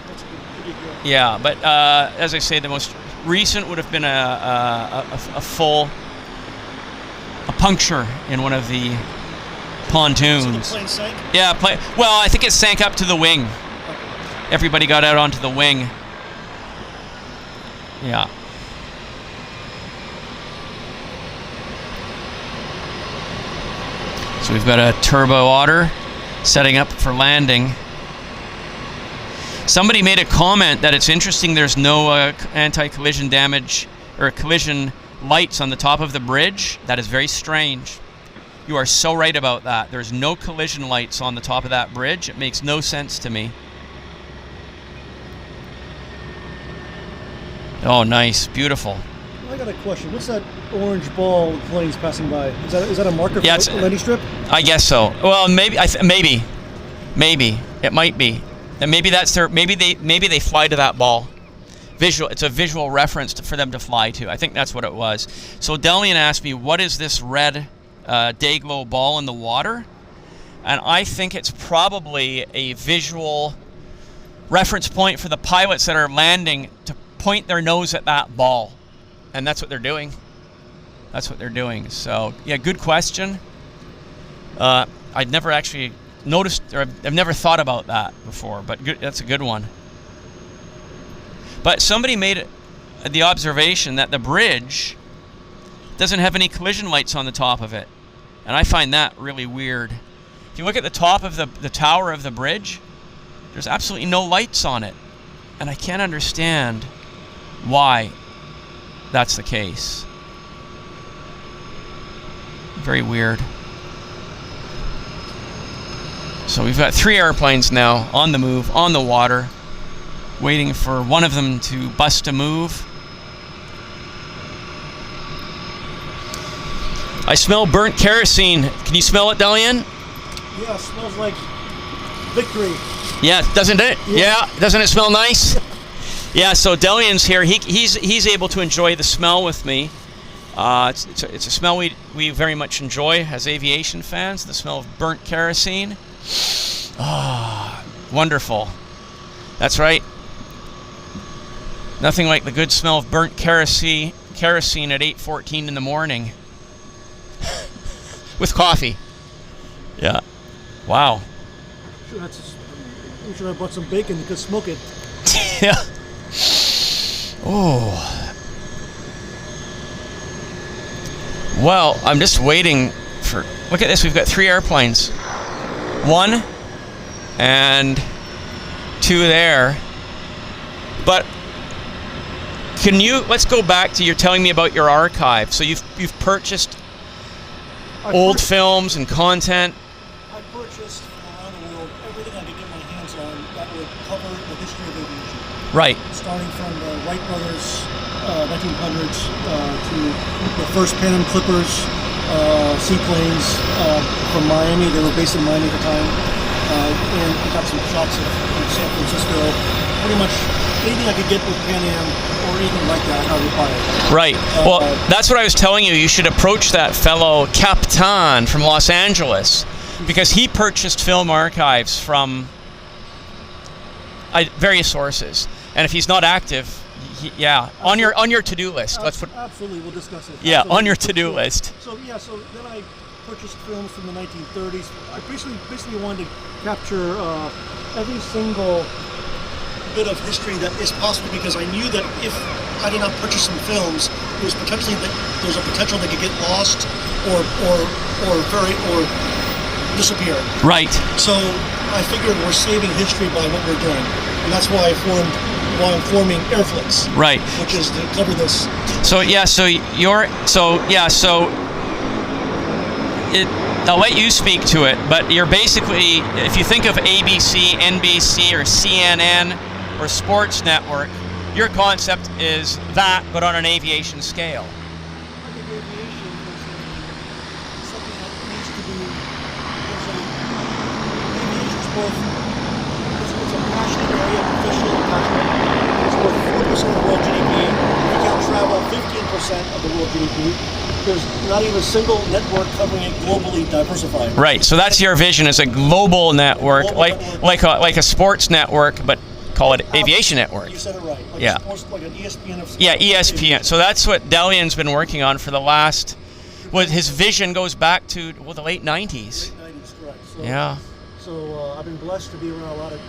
Yeah, but as I say, the most recent would have been a puncture in one of the pontoons. So the plane sank? Yeah, well, I think it sank up to the wing. everybody got out onto the wing. Yeah. So we've got a turbo otter setting up for landing. Somebody made a comment that it's interesting there's no anti-collision damage or collision lights on the top of the bridge. That is very strange. You are so right about that. There's no collision lights on the top of that bridge. It makes no sense to me. Oh, nice. Beautiful. I got a question. What's that orange ball with planes passing by? Is that a marker for the landing strip? I guess so. Well, maybe maybe it might be. And maybe that's their. Maybe they fly to that ball. Visual. It's a visual reference for them to fly to. I think that's what it was. So Delian asked me, "What is this red day-glow ball in the water?" And I think it's probably a visual reference point for the pilots that are landing to point their nose at that ball. And that's what they're doing. That's what they're doing. So, yeah, good question. I'd never actually noticed, or I've never thought about that before, but that's a good one. But somebody made the observation that the bridge doesn't have any collision lights on the top of it. And I find that really weird. If you look at the top of the tower of the bridge, there's absolutely no lights on it. And I can't understand why that's the case. Very weird. So we've got 3 airplanes now on the move, on the water, waiting for one of them to bust a move. I smell burnt kerosene. Can you smell it, Delian? Yeah, it smells like victory. Yeah, doesn't it? Yeah, doesn't it smell nice? Yeah, so Delian's here. He's able to enjoy the smell with me. It's a smell we very much enjoy as aviation fans, the smell of burnt kerosene. Ah, wonderful. That's right. Nothing like the good smell of burnt kerosene at 8:14 in the morning. With coffee. Yeah. Wow. I'm sure I brought some bacon. You could smoke it. Yeah. Oh. Well, I'm just waiting for... Look at this. We've got 3 airplanes. 1 and 2 there. But can you... Let's go back to you're telling me about your archive. So you've purchased old films and content. I purchased around the world everything I could get my hands on that would cover the history of aviation. Right. Starting from the Wright brothers, 1900s, to the first Pan Am Clippers, seaplanes from Miami. They were based in Miami at the time. And I got some shots of San Francisco. Pretty much anything I could get with Pan Am or anything like that, I would buy it. Right. Well, that's what I was telling you. You should approach that fellow Capitan from Los Angeles, because he purchased film archives from various sources. And if he's not active, on your to-do list. Let's put. Absolutely, we'll discuss it. Yeah, absolutely. on your to-do list. So then I purchased films from the 1930s. I basically wanted to capture every single bit of history that is possible, because I knew that if I did not purchase some films, there's a potential they could get lost or disappear. Right. So I figured we're saving history by what we're doing, and that's why I'm forming Airflix. Right. Which is to cover this. I'll let you speak to it, but you're basically, if you think of ABC, NBC, or CNN, or Sports Network, your concept is that, but on an aviation scale. I think aviation is something that needs to be, aviation's both, it's a passionate area, professional and passionate. It's worth 4% of the world GDP. We count travel 15% of the world GDP. There's not even a single network covering it globally diversified. Right, so that's your vision, as a global network, like a sports network, but call it aviation network. You said it right. Yeah. Like an ESPN of sports. Yeah, ESPN. So that's what Delian's been working on for the last... Well, his vision goes back to the late 90s. Late 90s, correct. Yeah. So I've been blessed to be around a lot of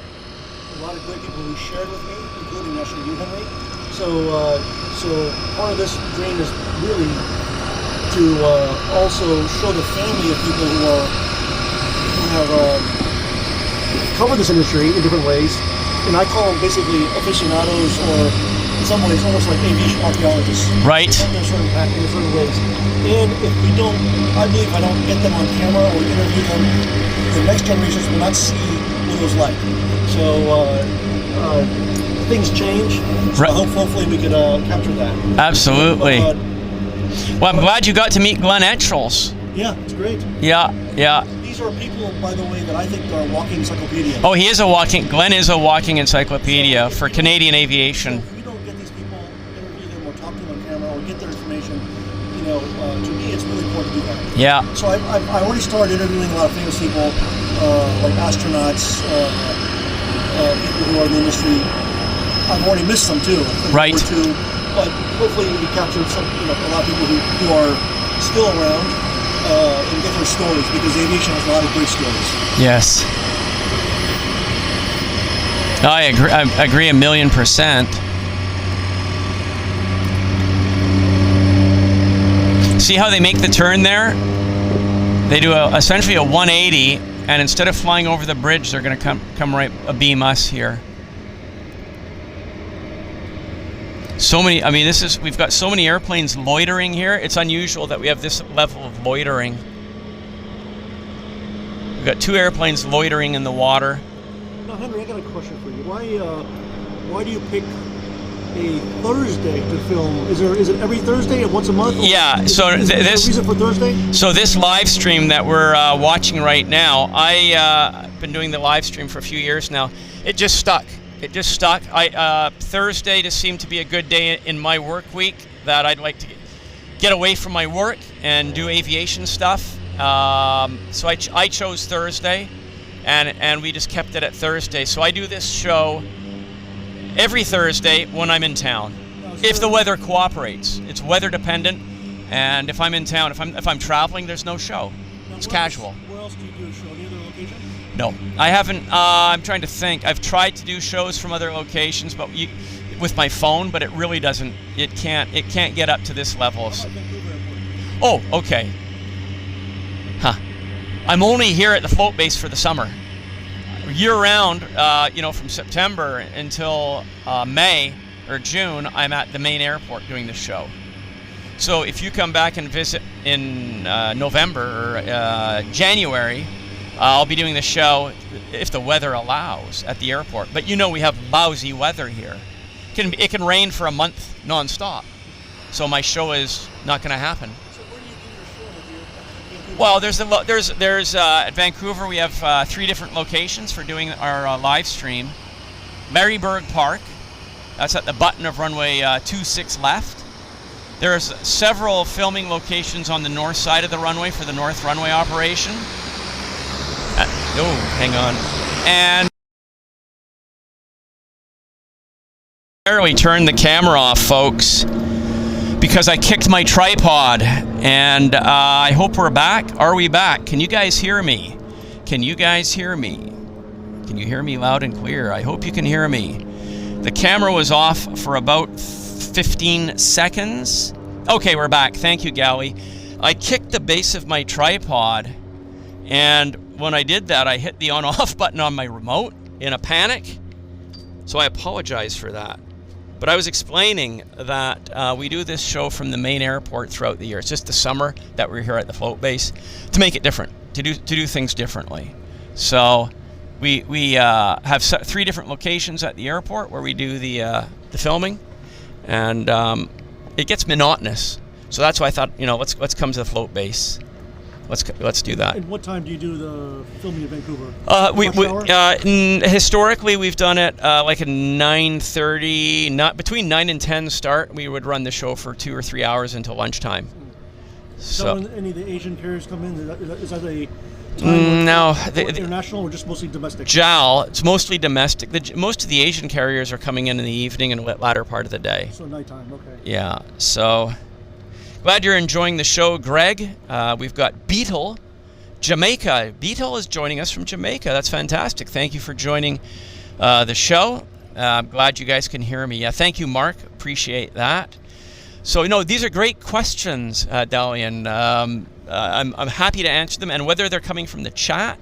a lot of great people who shared with me, including actually you, Henry. So part of this dream is really to also show the family of people who have covered this industry in different ways, and I call them basically aficionados, or in some ways almost like aviation archaeologists. Right. In certain ways. And if we don't, I believe if I don't get them on camera or interview them, the next generations will not see what it was like. So things change. So Right. hopefully we could capture that. Absolutely. Well, I'm glad you got to meet Glen Etchells. Yeah, it's great. Yeah. These are people, by the way, that I think are walking encyclopedia. Oh, Glen is a walking encyclopedia for Canadian aviation. If we don't get these people, interview them, or talk to them on camera, or get their information, to me, it's really important to do that. Yeah. So I already started interviewing a lot of famous people, like astronauts, people who are in the industry. I've already missed some too. Right. But hopefully we can capture some, a lot of people who are still around and get their stories, because aviation has a lot of great stories. Yes. I agree 1,000,000%. See how they make the turn there? They do essentially a 180, and instead of flying over the bridge, they're going to come right abeam us here. So many, we've got so many airplanes loitering here. It's unusual that we have this level of loitering. We've got 2 airplanes loitering in the water. Now, Henry, I got a question for you. Why do you pick a Thursday to film? Is it every Thursday and once a month? Yeah, so is there a reason for Thursday? So this live stream that we're watching right now, I've been doing the live stream for a few years now. It just stuck. Thursday just seemed to be a good day in my work week that I'd like to get away from my work and do aviation stuff. So I chose Thursday, and we just kept it at Thursday. So I do this show every Thursday when I'm in town, if the weather cooperates. It's weather dependent, and if I'm in town, if I'm traveling, there's no show. It's casual. Where else do you do a show? Any other location? No, I haven't. I'm trying to think. I've tried to do shows from other locations, but with my phone, but it really doesn't. It can't get up to this level. How about Vancouver Airport? Oh, okay. Huh. I'm only here at the float base for the summer. Year-round, from September until May or June, I'm at the main airport doing the show. So if you come back and visit in November or January, I'll be doing the show if the weather allows at the airport. But we have lousy weather here. It can rain for a month nonstop. So my show is not going to happen. So where do you do your show if you're at Vancouver? Well, there's at Vancouver we have 3 different locations for doing our live stream. Maryburg Park, that's at the button of runway 26 left. There's several filming locations on the north side of the runway for the north runway operation. Hang on. And I barely turned the camera off, folks, because I kicked my tripod. And I hope we're back. Are we back? Can you guys hear me? Can you hear me loud and clear? I hope you can hear me. The camera was off for about 15 seconds. Okay, we're back. Thank you, Gally. I kicked the base of my tripod, and when I did that, I hit the on-off button on my remote in a panic. So I apologize for that. But I was explaining that we do this show from the main airport throughout the year. It's just the summer that we're here at the float base to make it different, to do things differently. So we have 3 different locations at the airport where we do the filming, and it gets monotonous. So that's why I thought, let's come to the float base. Let's do that. And what time do you do the filming in Vancouver? Historically, we've done it like a 9:30, between 9 and 10 start. We would run the show for 2 or 3 hours until lunchtime. So when any of the Asian carriers come in, is that a time no, international or just mostly domestic? JAL, it's mostly domestic. Most of the Asian carriers are coming in the evening and latter part of the day. So nighttime, okay. Yeah, so glad you're enjoying the show, Greg. We've got Beetle, Jamaica. Beetle is joining us from Jamaica. That's fantastic. Thank you for joining the show. I'm glad you guys can hear me. Yeah, thank you, Mark. Appreciate that. So, these are great questions, Delian. I'm happy to answer them, and whether they're coming from the chat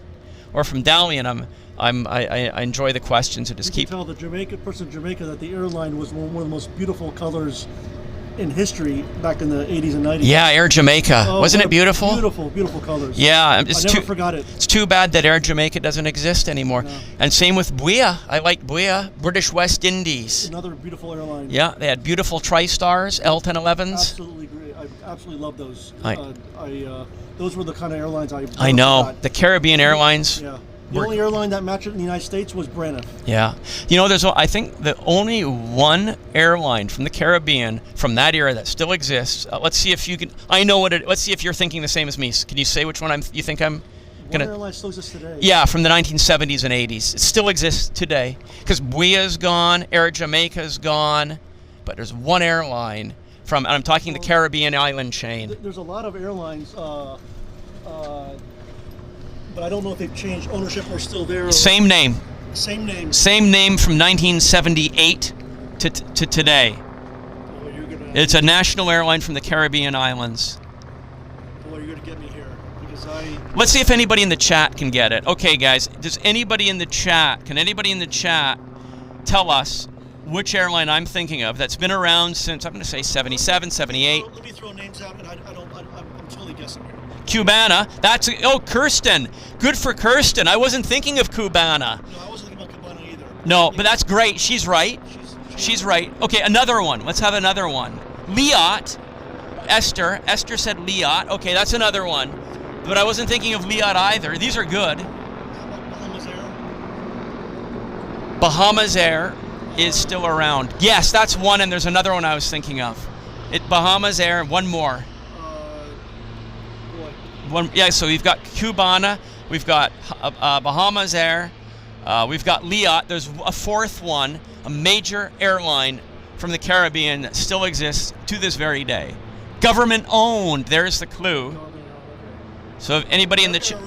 or from Delian, I enjoy the questions and just You can tell the person in Jamaica that the airline was one of the most beautiful colors in history back in the 80s and 90s. Yeah, Air Jamaica. Wasn't it beautiful? Beautiful colors. Yeah, I never forgot it. It's too bad that Air Jamaica doesn't exist anymore. No. And same with BUIA. I like BUIA, British West Indies. Another beautiful airline. Yeah, they had beautiful TriStars, L1011s. Absolutely great. I absolutely love those. Those were the kind of airlines I know. forgot. The Caribbean Airlines. Yeah. The only airline that matched it in the United States was Braniff. Yeah. There's, I think, the only one airline from the Caribbean from that era that still exists. Let's see if you can. I know what it. Let's see if you're thinking the same as me. Can you say which one you think I'm gonna? One airline still exists today. Yeah, from the 1970s and 80s. It still exists today because BUIA's gone, Air Jamaica's gone, but there's one airline from, and I'm talking the Caribbean island chain. There's a lot of airlines. But I don't know if they've changed ownership or still there. Same name. Same name. Same name from 1978 to today. It's a national airline from the Caribbean islands. Well, you're going to get me here because Let's see if anybody in the chat can get it. Okay, guys. Can anybody in the chat tell us which airline I'm thinking of that's been around since, I'm going to say 77, 78. Let me throw names out, and I'm totally guessing here. Cubana. Kirsten. Good for Kirsten. I wasn't thinking of Cubana. No, I wasn't thinking about Cubana either. No, but that's great. She's right. She's right. Okay, another one. Let's have another one. Liat. Esther said Liat. Okay, that's another one. But I wasn't thinking of Liat either. These are good. Bahamas Air. Bahamas Air is still around. Yes, that's one, and there's another one I was thinking of. Bahamas Air, one more. So we've got Cubana, we've got Bahamas Air, we've got Liat. There's a fourth one, a major airline from the Caribbean that still exists to this very day. Government owned, there's the clue. So if anybody in the chat,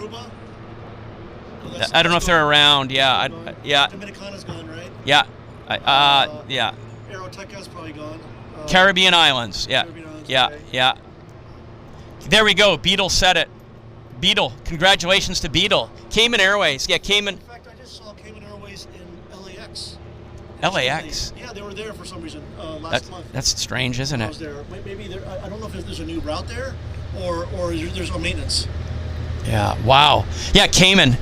I don't know if they're around. Yeah, Dominicana's gone, right? Yeah, yeah. Aeroteca's probably gone. Caribbean Islands. Yeah, Caribbean Islands, yeah, okay. yeah. There we go. Beetle said it. Beetle, congratulations to Beetle. Cayman Airways, yeah, Cayman. In fact, I just saw Cayman Airways in LAX. LAX. Yeah, they were there for some reason last month. That's strange, isn't I was it? there. Maybe there. I don't know if there's a new route there, or there's a maintenance. Yeah. Wow. Yeah, Cayman.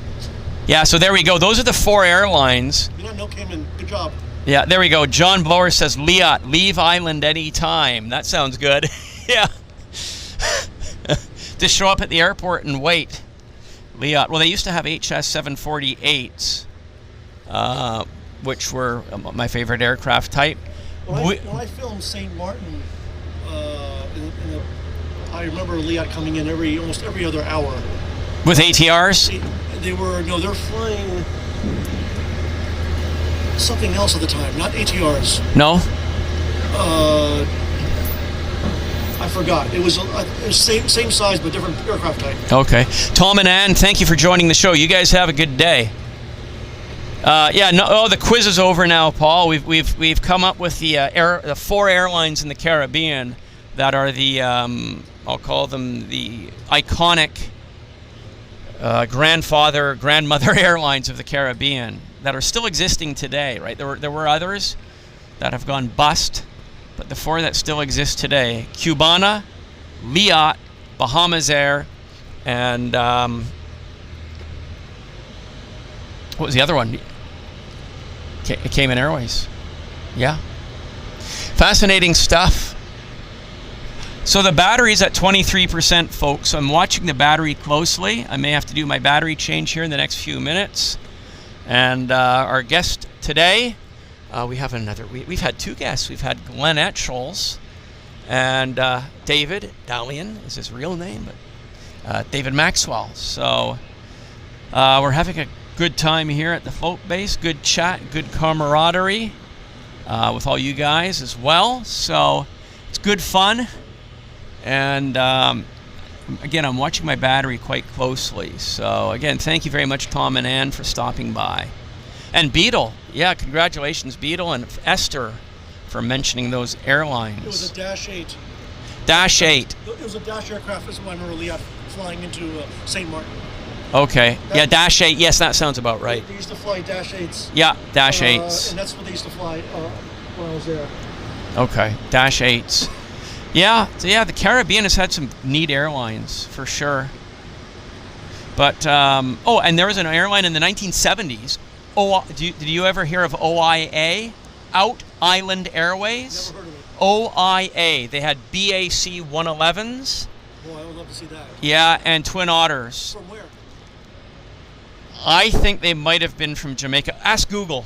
Yeah. So there we go. Those are the four airlines. You don't know Cayman. Good job. Yeah. There we go. John Blower says Liat, leave island anytime. That sounds good. Yeah. Just show up at the airport and wait. Liat. Well, they used to have HS 748s, which were my favorite aircraft type. When I filmed St. Martin, I remember Liat coming in almost every other hour. With ATRs? They're flying something else at the time, not ATRs. No? I forgot. It was same size but different aircraft type. Okay. Tom and Ann, thank you for joining the show. You guys have a good day. The quiz is over now, Paul. We've come up with the four airlines in the Caribbean that are the I'll call them the iconic grandmother airlines of the Caribbean that are still existing today. Right? There were others that have gone bust. But the four that still exist today: Cubana, Liat, Bahamas Air, and what was the other one? Cayman Airways. Yeah. Fascinating stuff. So the battery's at 23%, folks. I'm watching the battery closely. I may have to do my battery change here in the next few minutes. And our guest today, we have another. We've had two guests. We've had Glen Etchells and David Delian is his real name, but David Maxwell. So we're having a good time here at the float base. Good chat, good camaraderie with all you guys as well. So it's good fun. And again, I'm watching my battery quite closely. So again, thank you very much, Tom and Ann, for stopping by. And Beetle. Yeah, congratulations, Beetle and Esther, for mentioning those airlines. It was a Dash 8. Dash 8. It was a Dash aircraft as one early flying into St. Martin. Okay. Yeah, Dash 8. Yes, that sounds about right. They used to fly Dash 8s. Yeah, Dash 8s. And that's what they used to fly when I was there. Okay, Dash 8s. Yeah, so yeah, the Caribbean has had some neat airlines, for sure. But, and there was an airline in the 1970s. Did you ever hear of OIA? Out Island Airways? Never heard of it. OIA. They had BAC 111s. Oh, I would love to see that. Yeah, and Twin Otters. From where? I think they might have been from Jamaica. Ask Google.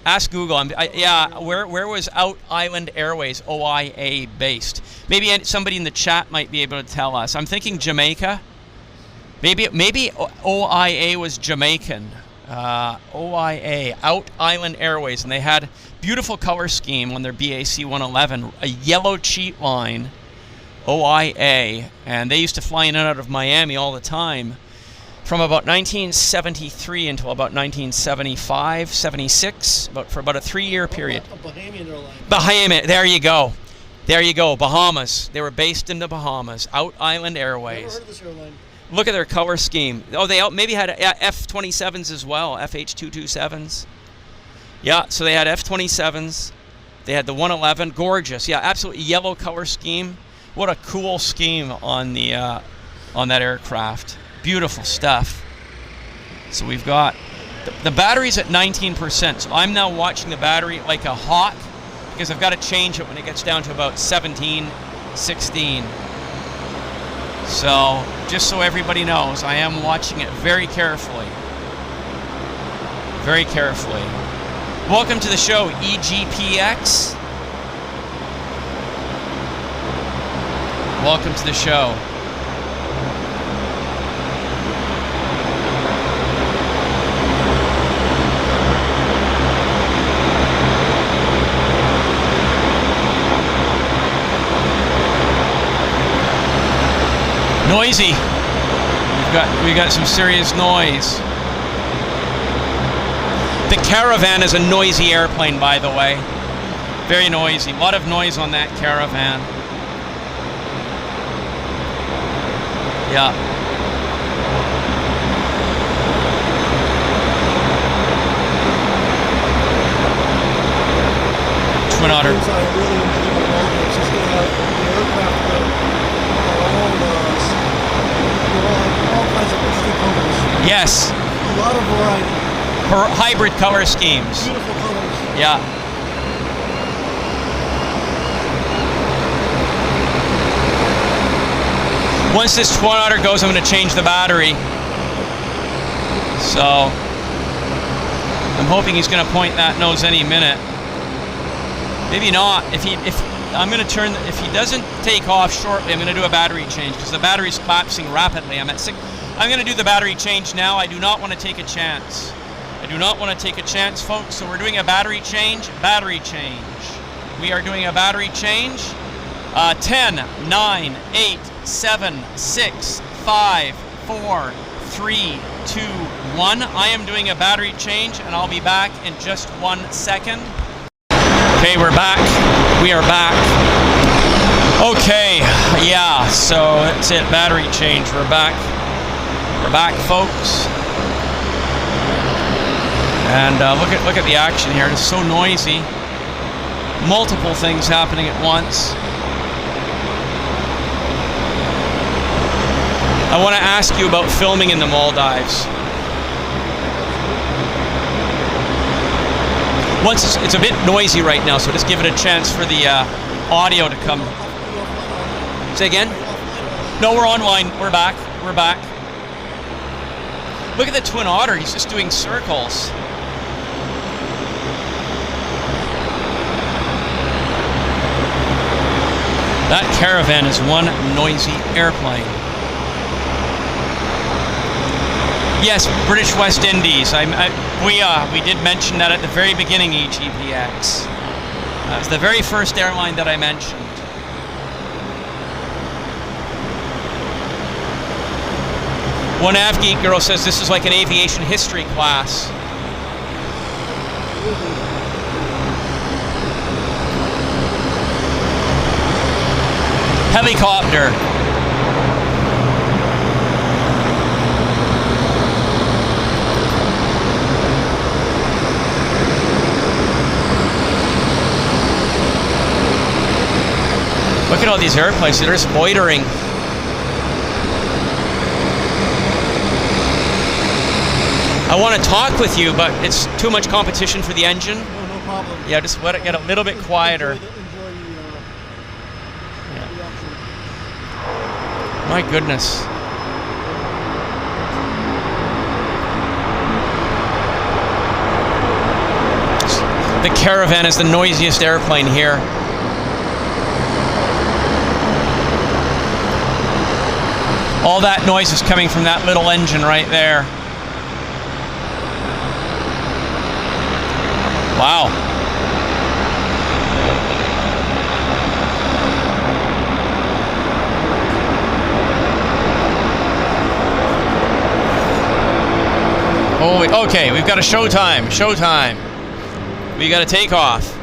Ask Google. Where was Out Island Airways OIA based? Maybe somebody in the chat might be able to tell us. I'm thinking Jamaica. Maybe OIA was Jamaican. OIA, Out Island Airways, and they had beautiful color scheme on their BAC 111, a yellow cheat line, OIA, and they used to fly in and out of Miami all the time from about 1973 until about 1975, 76, for about a 3-year period. A Bahamian airline. Bahamian, there you go. There you go, Bahamas. They were based in the Bahamas, Out Island Airways. Never heard of this airline. Look at their color scheme. Oh, they maybe had F-27s as well, FH-227s. Yeah, so they had F-27s. They had the 111, gorgeous. Yeah, absolutely yellow color scheme. What a cool scheme on the on that aircraft. Beautiful stuff. So we've got the battery's at 19%. So I'm now watching the battery like a hawk because I've got to change it when it gets down to about 17, 16. So, just so everybody knows, I am watching it very carefully. Very carefully. Welcome to the show, EGPX. Welcome to the show. Noisy. We got some serious noise. The Caravan is a noisy airplane, by the way. Very noisy. A lot of noise on that Caravan. Yeah. Twin Otter. Things I really enjoy about it is just the aircraft all kinds of interesting colors. Yes. A lot of variety. Hybrid color schemes. Beautiful colors. Yeah. Once this Twin Otter goes, I'm going to change the battery. So I'm hoping he's going to point that nose any minute. Maybe not. If he doesn't take off shortly, I'm going to do a battery change because the battery's collapsing rapidly. I'm going to do the battery change now. I do not want to take a chance. I do not want to take a chance, folks. So we're doing a battery change. Battery change. We are doing a battery change. 10, 9, 8, 7, 6, 5, 4, 3, 2, 1. I am doing a battery change, and I'll be back in just 1 second. Okay, we're back. We are back. Okay, yeah, so that's it. Battery change. We're back. We're back, folks. And look at the action here. It's so noisy. Multiple things happening at once. I want to ask you about filming in the Maldives. It's a bit noisy right now, so just give it a chance for the audio to come. Say again? No, we're online. We're back. We're back. Look at the Twin Otter. He's just doing circles. That Caravan is one noisy airplane. Yes, British West Indies. We did mention that at the very beginning, EGPX. It's the very first airline that I mentioned. One AvGeek girl says this is like an aviation history class. Helicopter. Look at all these airplanes. They're just loitering. I want to talk with you, but it's too much competition for the engine. No problem. Yeah, just let it get a little bit quieter. Enjoy the action. My goodness. The Caravan is the noisiest airplane here. All that noise is coming from that little engine right there. Wow. Holy, okay, we've got a showtime. Showtime. We got to take off.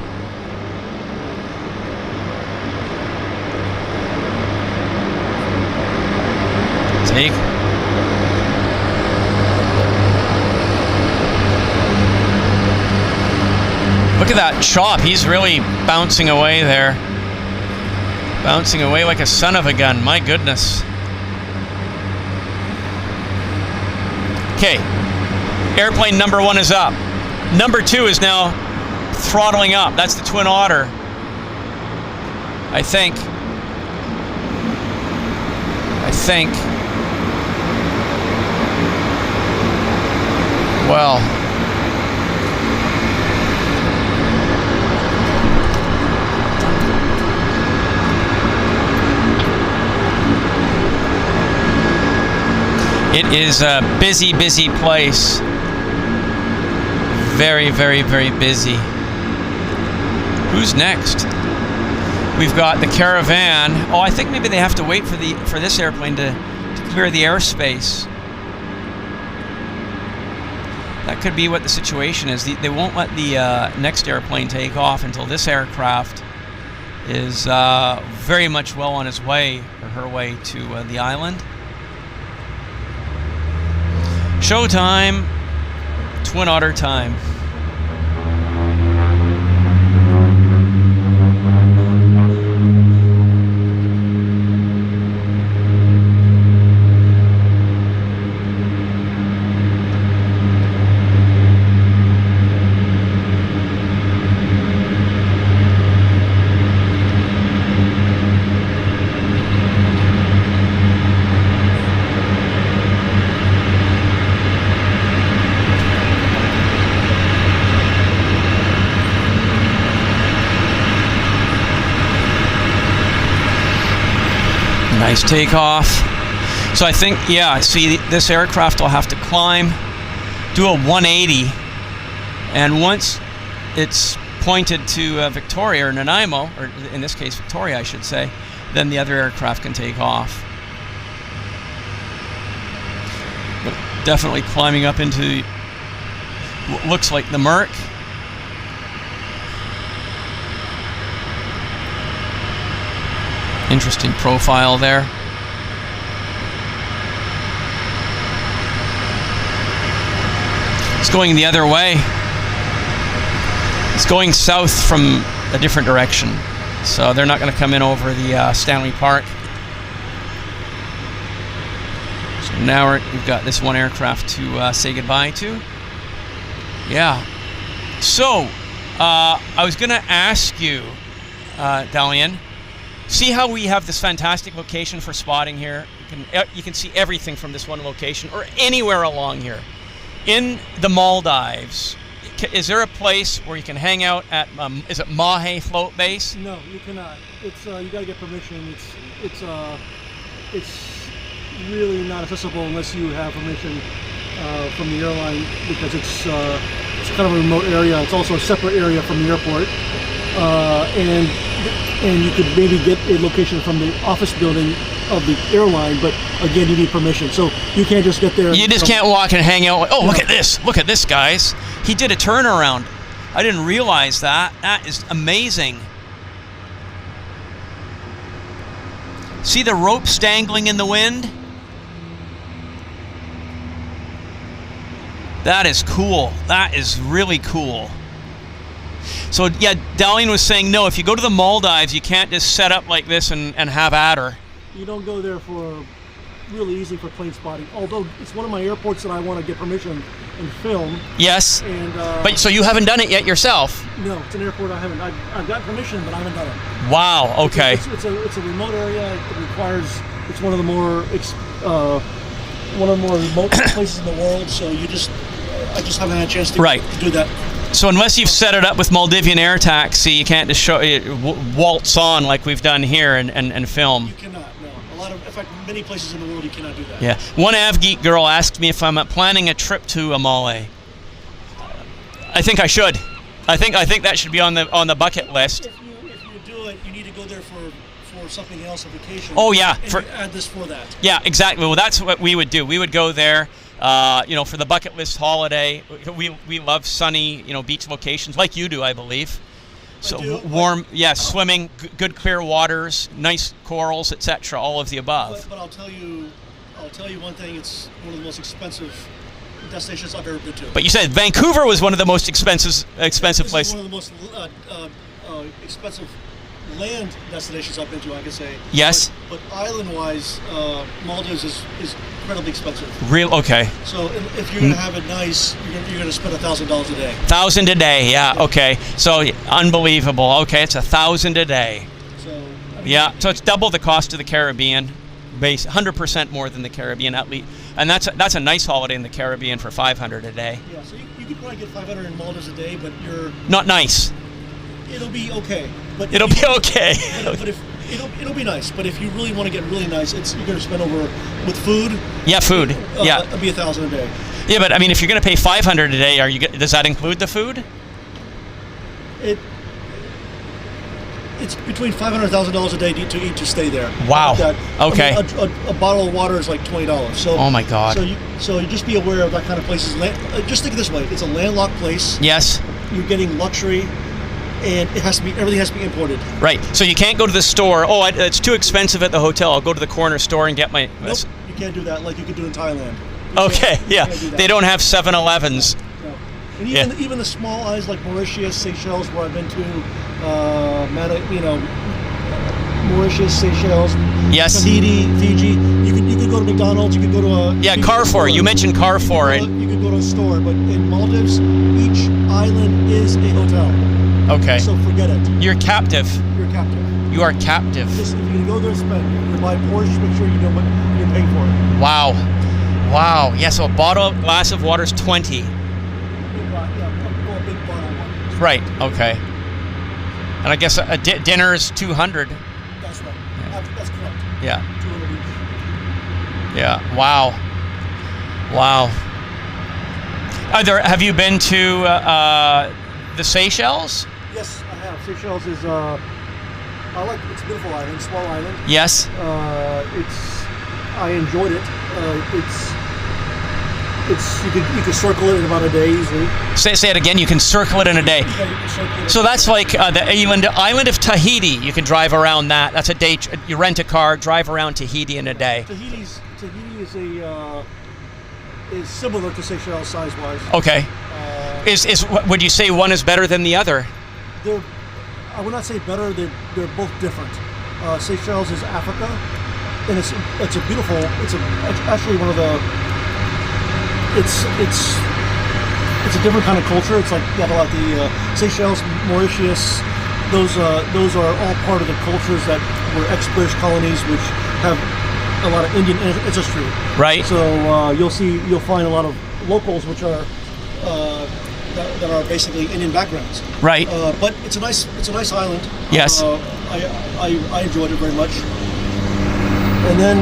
Take. Look at that chop. He's really bouncing away there. Bouncing away like a son of a gun. My goodness. Okay. Airplane number 1 is up. Number 2 is now throttling up. That's the Twin Otter, I think. Well, it is a busy, busy place. Very, very, very busy. Who's next? We've got the Caravan. Oh, I think maybe they have to wait for this airplane to clear the airspace. That could be what the situation is. They won't let the next airplane take off until this aircraft is very much well on his way, or her way, to the island. Showtime. Twin Otter time. Nice takeoff. So I think, yeah, see, this aircraft will have to climb, do a 180, and once it's pointed to Victoria or Nanaimo, or in this case Victoria I should say, then the other aircraft can take off. But definitely climbing up into what looks like the Merc. Interesting profile there. It's going the other way. It's going south from a different direction. So they're not going to come in over the Stanley Park. So now we've got this one aircraft to say goodbye to. Yeah. So, I was going to ask you, Delian, see how we have this fantastic location for spotting here? You can see everything from this one location or anywhere along here. In the Maldives, is there a place where you can hang out at, is it Mahe Float Base? No, you cannot. It's you gotta get permission. It's really not accessible unless you have permission from the airline, because it's kind of a remote area. It's also a separate area from the airport, and you could maybe get a location from the office building of the airline, but again, you need permission. So you can't just get there. You just can't walk and hang out. Oh, look at this! Look at this, guys! He did a turnaround. I didn't realize that. That is amazing. See the ropes dangling in the wind? That is cool. That is really cool. So yeah, Delian was saying, no, if you go to the Maldives, you can't just set up like this and have at her. You don't go there for really easy for plane spotting. Although it's one of my airports that I want to get permission and film. Yes. And but so you haven't done it yet yourself? No, it's an airport I haven't. I've got permission, but I haven't done it. Wow. Okay. It's a remote area. It requires. It's one of the more remote places in the world. So I just haven't had a chance to do that. So unless you've set it up with Maldivian air taxi, you can't just waltz on like we've done here and film. You cannot. No. In fact, many places in the world you cannot do that. Yeah. One AvGeek girl asked me if I'm planning a trip to Amale. I think I should. I think that should be on the bucket list. If you do it, you need to go there for something else, a vacation. Oh yeah. And you add this for that. Yeah, exactly. Well, that's what we would do. We would go there. For the bucket list holiday. We love sunny, beach locations like you do, I believe. So warm, swimming, good clear waters, nice corals, etc. All of the above. But I'll tell you one thing. It's one of the most expensive destinations I've ever been to. But you said Vancouver was one of the most expensive this places. Is one of the most expensive land destinations I've been to, I can say. Yes. But island-wise, Maldives is incredibly expensive. Real okay. So if you're going to have it nice, you're going to spend $1,000 a day. $1,000 a day, yeah. Okay. So unbelievable. Okay, it's $1,000 a day. So so it's double the cost of the Caribbean, 100% more than the Caribbean at least, and that's a nice holiday in the Caribbean for $500 a day. Yeah. So you could probably get $500 in Maldives a day, but you're not nice. It'll be okay. But it'll be okay. But if it'll be nice. But if you really want to get really nice, you're going to spend over with food. Yeah, food. It'll be $1,000 a day. Yeah, but I mean, if you're going to pay $500 a day, does that include the food? It's between $500 and $1,000 a day to eat to stay there. Wow. Okay. I mean, a bottle of water is like $20. So. Oh my God. So you just be aware of that kind of places. Just think of it this way: it's a landlocked place. Yes. You're getting luxury. And everything has to be imported. Right. So you can't go to the store. Oh, it's too expensive at the hotel. I'll go to the corner store and get my. Nope, you can't do that like you could do in Thailand. They don't have 7-Elevens. No. And even the small islands like Mauritius, Seychelles, where I've been to, Mauritius, Seychelles, yes, Tahiti, Fiji. You could go to McDonald's. You could go to a Carrefour. You mentioned Carrefour. You could go to a store, but in Maldives, each island is a hotel. Okay. So forget it. You're captive. You're captive. You are captive. Just, if you go there, you buy Porsche, make sure you know what you're paying for it. Wow. Yeah, so a glass of water is 20. A big bottle of water. Right, okay. And I guess a dinner is 200. That's right. That's correct. Yeah. 200 each. Yeah, wow. Have you been to the Seychelles? Yes, I have. Seychelles is it's a beautiful island, small island. Yes. I enjoyed it. You can circle it in about a day easily. Say it again. You can circle it in a day. So that's like the island of Tahiti. You can drive around that. That's a day. You rent a car, drive around Tahiti in a day. Tahiti is similar to Seychelles size-wise. Okay. Would you say one is better than the other? I would not say better. They're both different. Seychelles is Africa, and it's a beautiful. It's actually one of the. It's a different kind of culture. It's like the Seychelles, Mauritius. Those are all part of the cultures that were ex-British colonies, which have a lot of Indian ancestry. Right. So you'll find a lot of locals which are that are basically Indian backgrounds. Right. But it's a nice island. Yes. I enjoyed it very much. And then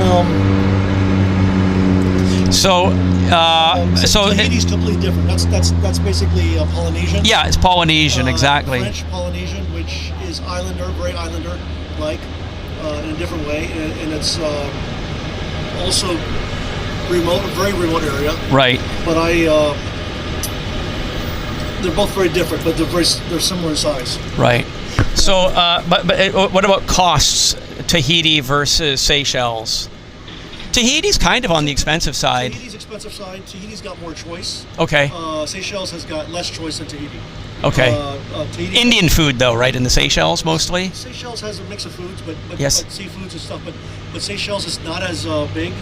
so Tahiti's completely different. That's basically Polynesian. Yeah, it's Polynesian, exactly. French Polynesian, which is very islander-like in a different way, and it's also remote, a very remote area. Right. But they're both very different, but they're similar in size. Right. So, but what about costs? Tahiti versus Seychelles. Tahiti's kind of on the expensive side. Tahiti's expensive side. Tahiti's got more choice. Okay. Seychelles has got less choice than Tahiti. Okay. Tahiti, Indian food though, right? In the Seychelles mostly. Seychelles has a mix of foods, but yes. like seafoods and stuff. But Seychelles is not as big.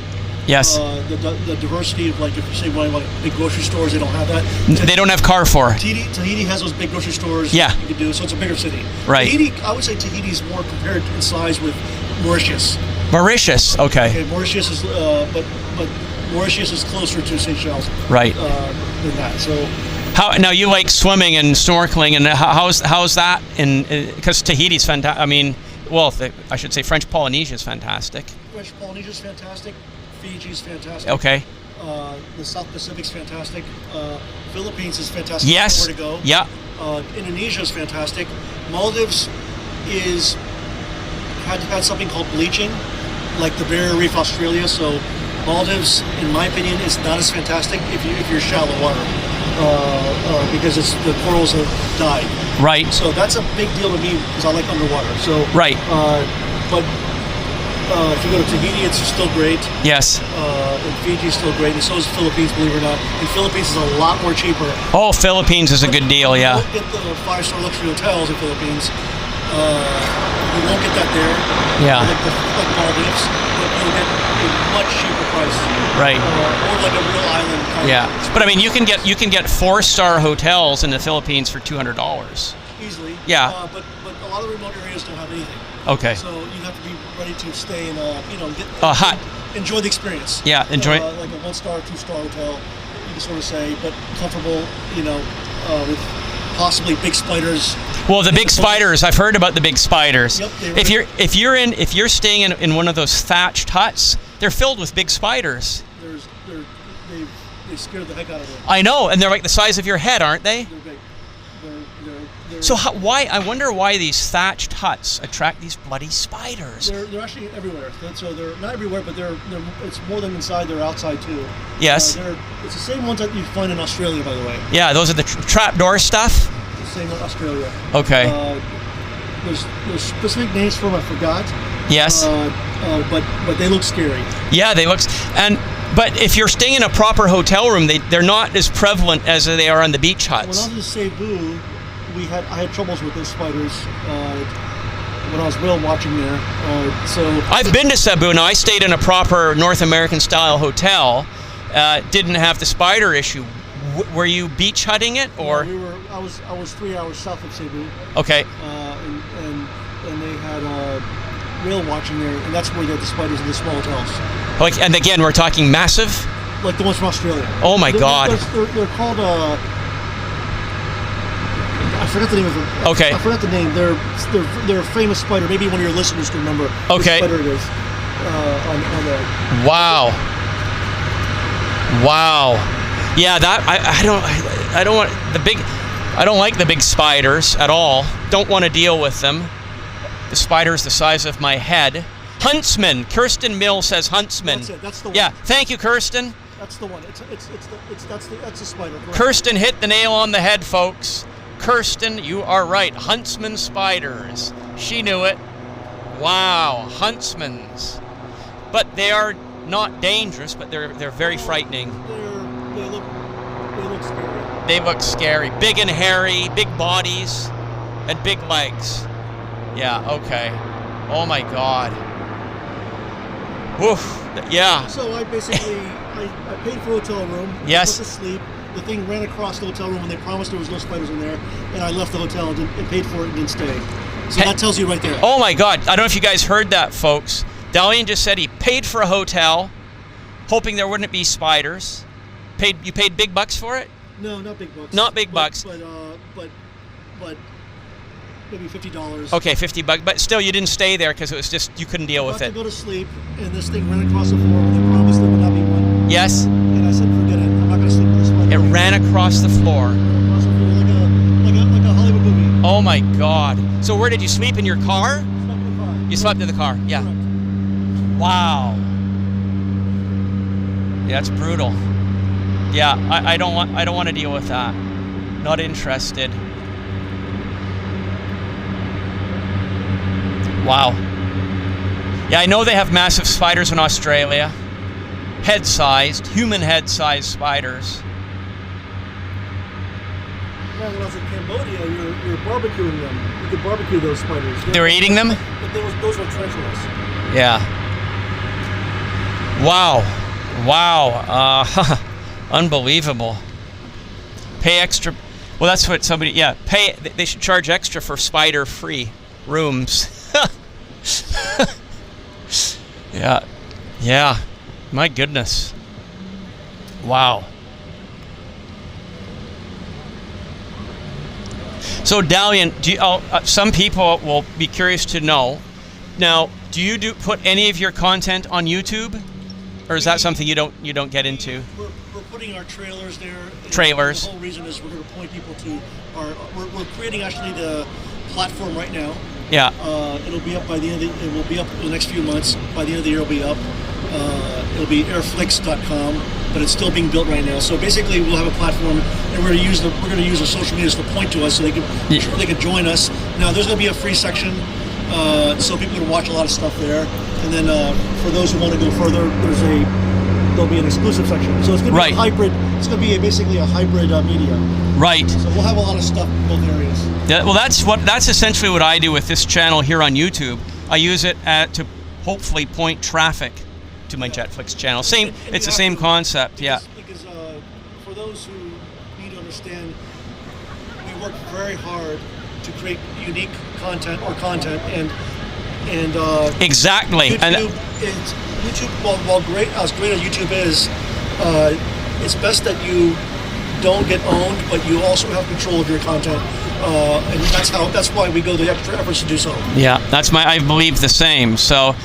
Yes. The diversity of, like, if you say like big grocery stores, they don't have that. They don't have Carrefour. Tahiti has those big grocery stores. Yeah. You can do, so it's a bigger city. Right. Tahiti, I would say Tahiti's more compared in size with Mauritius. Mauritius. Okay. Mauritius is, but Mauritius is closer to Seychelles. Right. Than that. So. How now you like swimming and snorkeling, and how's that? Because Tahiti's fantastic. I mean, well, I should say French Polynesia is fantastic. French Polynesia is fantastic. Fiji's fantastic. Okay. The South Pacific's fantastic. Philippines is fantastic. Yes. Where to go? Yeah. Indonesia is fantastic. Maldives had something called bleaching, like the Barrier Reef Australia. So Maldives, in my opinion, is not as fantastic if you're shallow water, because the corals have died. Right. So that's a big deal to me because I like underwater. So right. But if you go to Tahiti, it's still great. Yes. And Fiji is still great, and so is Philippines, believe it or not. And Philippines is a lot more cheaper. Oh, Philippines is a good deal, yeah. You won't get the 5-star luxury hotels in Philippines. You won't get that there. Yeah. Like Maldives, but you'll get a much cheaper price. Right. Or like a real island kind yeah. of. But I mean, you can get 4-star hotels in the Philippines for $200. Easily. Yeah. But a lot of the remote areas don't have anything. Okay. So you have to be ready to stay in get a hut. Enjoy the experience. Yeah, enjoy. Like a 1-star, 2-star hotel, you can sort of say, but comfortable, with possibly big spiders. Well, the big spiders, I've heard about the big spiders. Yep, if you're staying in one of those thatched huts, they're filled with big spiders. They scare the heck out of them. I know, and they're like the size of your head, aren't they? They're big. So why? I wonder why these thatched huts attract these bloody spiders. They're actually everywhere. So they're not everywhere, but it's more than inside. They're outside too. Yes. It's the same ones that you find in Australia, by the way. Yeah, those are the trapdoor stuff. The same in Australia. Okay. There's specific names for them. I forgot. Yes. But they look scary. Yeah, they look. But if you're staying in a proper hotel room, they're not as prevalent as they are on the beach huts. When I was in Cebu, I had troubles with those spiders when I was whale watching there. So I've been to Cebu. Now I stayed in a proper North American style hotel. Didn't have the spider issue. Were you beach hutting it or? No, I was 3 hours south of Cebu. Okay. And they had whale watching there, and that's where they had the spiders in the small hotels. Like, and again, we're talking massive. Like the ones from Australia. Oh my God. They're called. I forgot the name of them. Okay. I forgot the name. They're a famous spider. Maybe one of your listeners can remember which spider it is. Wow. Yeah, that I don't want the big. I don't like the big spiders at all. Don't want to deal with them. The spider's the size of my head. Huntsman. Kirsten Mill says Huntsman. That's it. That's the one. Yeah. Thank you, Kirsten. That's the one. That's the spider. Correct. Kirsten hit the nail on the head, folks. Kirsten, you are right. Huntsman spiders. She knew it. Wow, huntsmans. But they are not dangerous, but they're very frightening. They look scary. They look scary. Big and hairy, big bodies, and big legs. Yeah, okay. Oh my God. Woof. Yeah. So I basically I paid for a hotel room. Yes. I went to sleep. The thing ran across the hotel room when they promised there was no spiders in there, and I left the hotel and paid for it and didn't stay. So that tells you right there. Oh my God. I don't know if you guys heard that, folks. Delian just said he paid for a hotel, hoping there wouldn't be spiders. You paid big bucks for it? No, not big bucks. Not big bucks. But maybe $50. Okay, $50, but still you didn't stay there because it was just you couldn't deal with it. I go to sleep, and this thing ran across the floor. They promised there would not be one. Yes. And I said, forget it. I'm not going to sleep with this spider. It ran across the floor. Across the floor like a Hollywood movie. Oh my God. So where did you sleep, in your car? Slept in the car. You slept in the car. Yeah. Correct. Wow. Yeah, that's brutal. Yeah, I don't want to deal with that. Not interested. Wow. Yeah, I know they have massive spiders in Australia. Head-sized, human head-sized spiders. Yeah, when I was in Cambodia, you're barbecuing them. You could barbecue those spiders. They were eating them? But those were tarantulas. Yeah. Wow. Unbelievable. Pay extra. Well, that's what somebody. Yeah, pay. They should charge extra for spider-free rooms. Yeah. Yeah. My goodness. Wow. So, Delian, some people will be curious to know. Now, do you put any of your content on YouTube, or is that something you don't get into? We're putting our trailers there. Trailers. The whole reason is we're going to point people to our. We're creating actually the platform right now. Yeah. It'll be up by the end. It will be up in the next few months. By the end of the year, it'll be up. It'll be airflix.com, but it's still being built right now. So basically, we'll have a platform, and we're going to use the social medias to point to us, so they can join us. Now, there's going to be a free section, so people can watch a lot of stuff there. And then for those who want to go further, there'll be an exclusive section. So it's going to be a hybrid. It's going to be basically a hybrid media. Right. So we'll have a lot of stuff in both areas. Yeah, well, that's essentially what I do with this channel here on YouTube. I use it to hopefully point traffic to my JetFlix channel. It's the same concept. Because for those who need to understand, we work very hard to create unique content and exactly. YouTube, while great as YouTube is, it's best that you don't get owned, but you also have control of your content, and that's why we go the extra efforts to do so. Yeah, I believe the same. So,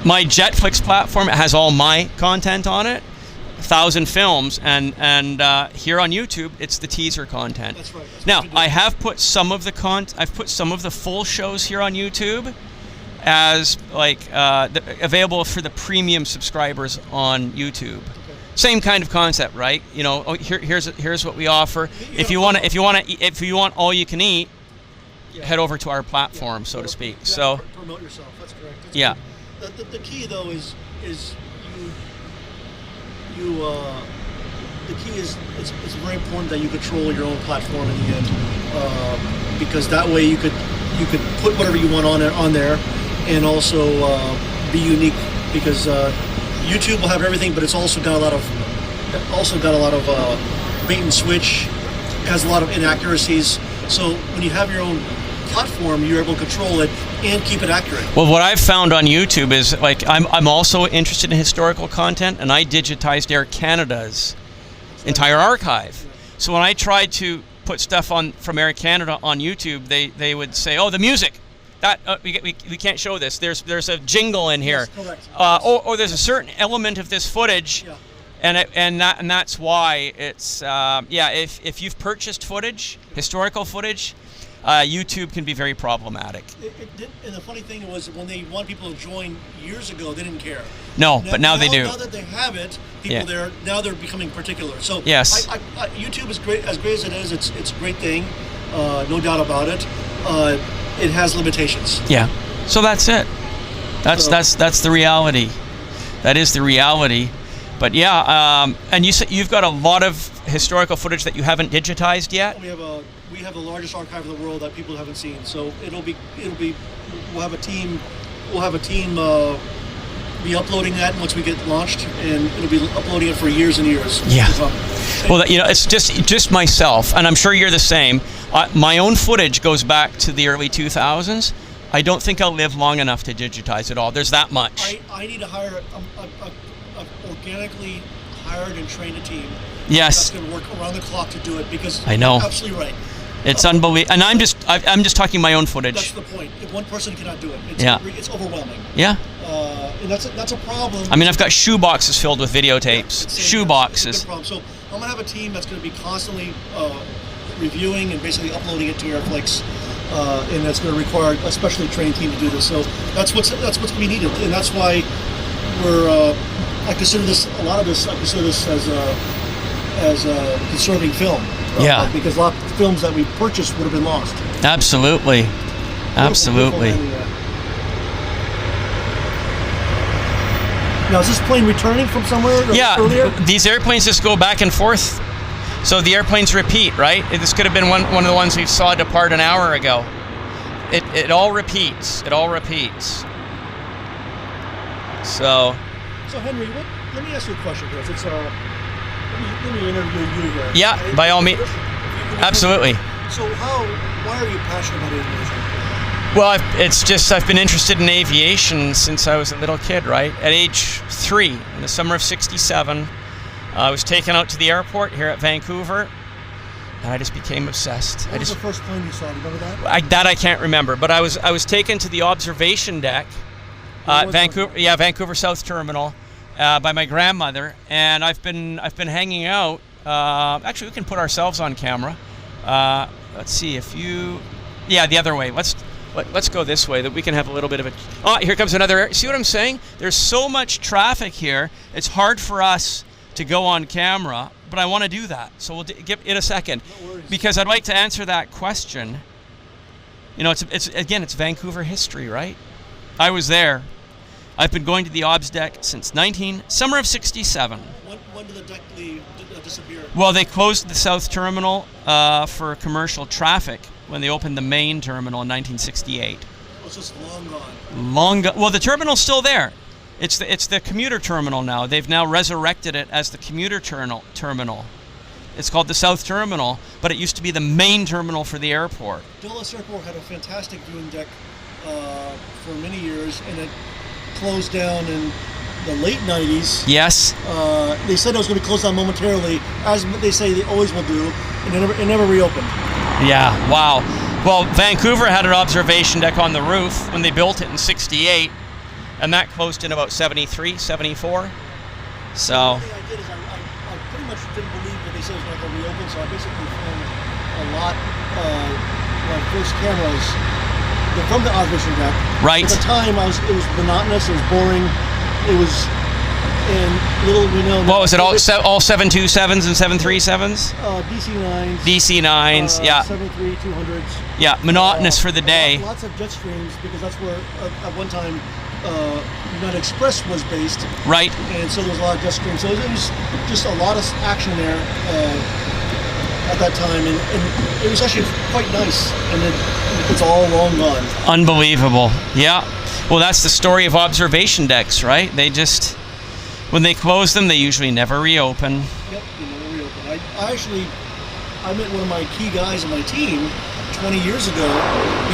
my JetFlix platform, it has all my content on it, 1,000 films, and here on YouTube, it's the teaser content. That's right. Now, I have put some of the I've put some of the full shows here on YouTube as available for the premium subscribers on YouTube. Okay. Same kind of concept, right? You know, here's what we offer. If you want all you can eat, head over to our platform, so to speak. So promote yourself. That's correct. That's yeah. The key though is the key is it's very important that you control your own platform in the end, because that way you could put whatever you want on there, and also be unique, because YouTube will have everything, but it's also got a lot of bait and switch, has a lot of inaccuracies. So when you have your own platform, you're able to control it and keep it accurate. Well, what I've found on YouTube is I'm also interested in historical content, and I digitized Air Canada's entire archive. So when I tried to put stuff from Air Canada on YouTube, they would say, "Oh, the music, that we can't show this. There's a jingle in here, correct. Or there's a certain element of this footage." Yeah. And that's why it's if you've purchased footage, historical footage, YouTube can be very problematic. And the funny thing was, when they want people to join years ago, they didn't care. No, but now they do. Now that they have it, there, now they're becoming particular. So yes, YouTube is great. As great as it is, it's a great thing, no doubt about it. It has limitations. Yeah. So that's it. That's the reality. That is the reality. But yeah, and you said you've got a lot of historical footage that you haven't digitized yet. We have the largest archive in the world that people haven't seen. So we'll have a team be uploading that once we get launched, and it'll be uploading it for years and years. Yeah. Well, it's just myself, and I'm sure you're the same. My own footage goes back to the early 2000s. I don't think I'll live long enough to digitize it all. There's that much. I need to hire a organically hired and trained a team. Yes. That's going to work around the clock to do it, because I know. You're absolutely right. It's unbelievable, and I'm just talking my own footage. That's the point. If one person cannot do it, it's overwhelming. Yeah. And that's a problem. I mean, I've got shoe boxes filled with videotapes. Shoe boxes. It's a good problem. So I'm gonna have a team that's going to be constantly reviewing and basically uploading it to Airflix, and that's going to require a specially trained team to do this. So that's what's going to be needed, and that's why I consider this as conserving film. Yeah. Because a lot of films that we purchased would have been lost. Absolutely. Absolutely. Now, is this plane returning from somewhere Yeah, earlier? these airplanes just go back and forth. So the airplanes repeat, right? This could have been one of the ones we saw depart an hour ago. It all repeats. It all repeats. So Henry, let me ask you a question, because it's let me interview you here. Yeah, by all means. Absolutely. So why are you passionate about aviation? Well, I've been interested in aviation since I was a little kid, right? At age 3, in the summer of '67, I was taken out to the airport here at Vancouver, and I just became obsessed. What was the first plane you saw? Do you remember that? I can't remember, but I was taken to the observation deck, Vancouver South Terminal, by my grandmother, and I've been hanging out. Actually, we can put ourselves on camera. Let's see if you. Yeah, the other way. Let's go this way, that we can have a little bit of a... Oh, here comes another... See what I'm saying? There's so much traffic here, it's hard for us to go on camera, but I want to do that. So we'll give in a second. No worries. Because I'd like to answer that question. You know, it's Vancouver history, right? I was there. I've been going to the obs deck since summer of '67. When did the deck disappear? Well, they closed the South Terminal for commercial traffic when they opened the main terminal in 1968. Oh, so it's long gone. Well, the terminal's still there. It's the commuter terminal now. They've now resurrected it as the commuter terminal. It's called the South Terminal, but it used to be the main terminal for the airport. Dulles Airport had a fantastic viewing deck for many years, and it closed down in the late 90s. Yes. They said it was going to close down momentarily, as they say they always will do, and it never reopened. Yeah, wow. Well, Vancouver had an observation deck on the roof when they built it in '68, and that closed in about '73, '74. So. The thing I did is I pretty much didn't believe that they said it was not going to reopen, so I basically filmed a lot my first cameras from the observation deck. Right. At the time, it was monotonous, it was boring, it was in little, What was it, all 727s and 737s? DC-9s. DC-9s, yeah. 73200s. Yeah, monotonous for the day. Lots of jet streams, because that's where at one time United Express was based. Right. And so there was a lot of jet streams. So it was just a lot of action there at that time, and it was actually quite nice. And it's all long gone. Unbelievable. Yeah. Well, that's the story of observation decks, right? They just, when they close them, they usually never reopen. Yep, they never reopen. I met one of my key guys on my team 20 years ago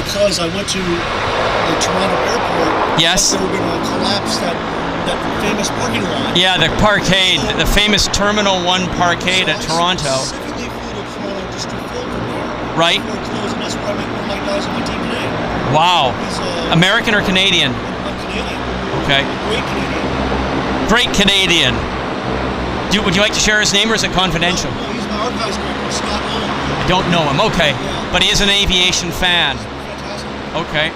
because I went to the Toronto airport. Yes. They were going to collapse that famous parking lot. Yeah, the parkade, the famous Terminal 1 parkade at Toronto. I specifically flew to Toronto just to film from there. Right. Before it closed, and that's where I met one of my guys on my team today. Wow. He's American or Canadian? I'm Canadian. Okay. Great Canadian. Great Canadian. Would you like to share his name, or is it confidential? No, he's my archives director, Scott Owen. I don't know him. Okay. Yeah. But he is an aviation fan. Fantastic. Okay.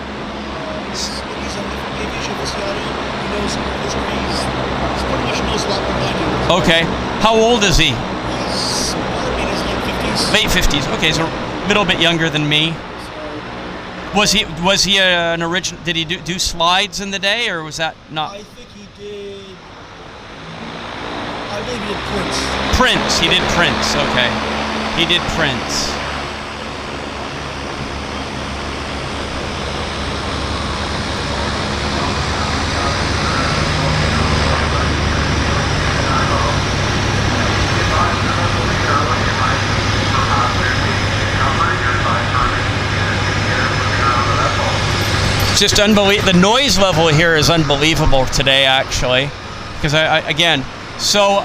He's an aviation aficionado. He knows history. He pretty much knows a lot more than I do. Okay. How old is he? He's probably in his Late late 50s. 50s. Okay, so a little bit younger than me. Was he an original? Did he do slides in the day, or was that not? I think he did. I believe he did Prince. Prince. He did Prince. Okay. He did Prince. It's just unbelievable. The noise level here is unbelievable today, actually, because again. So,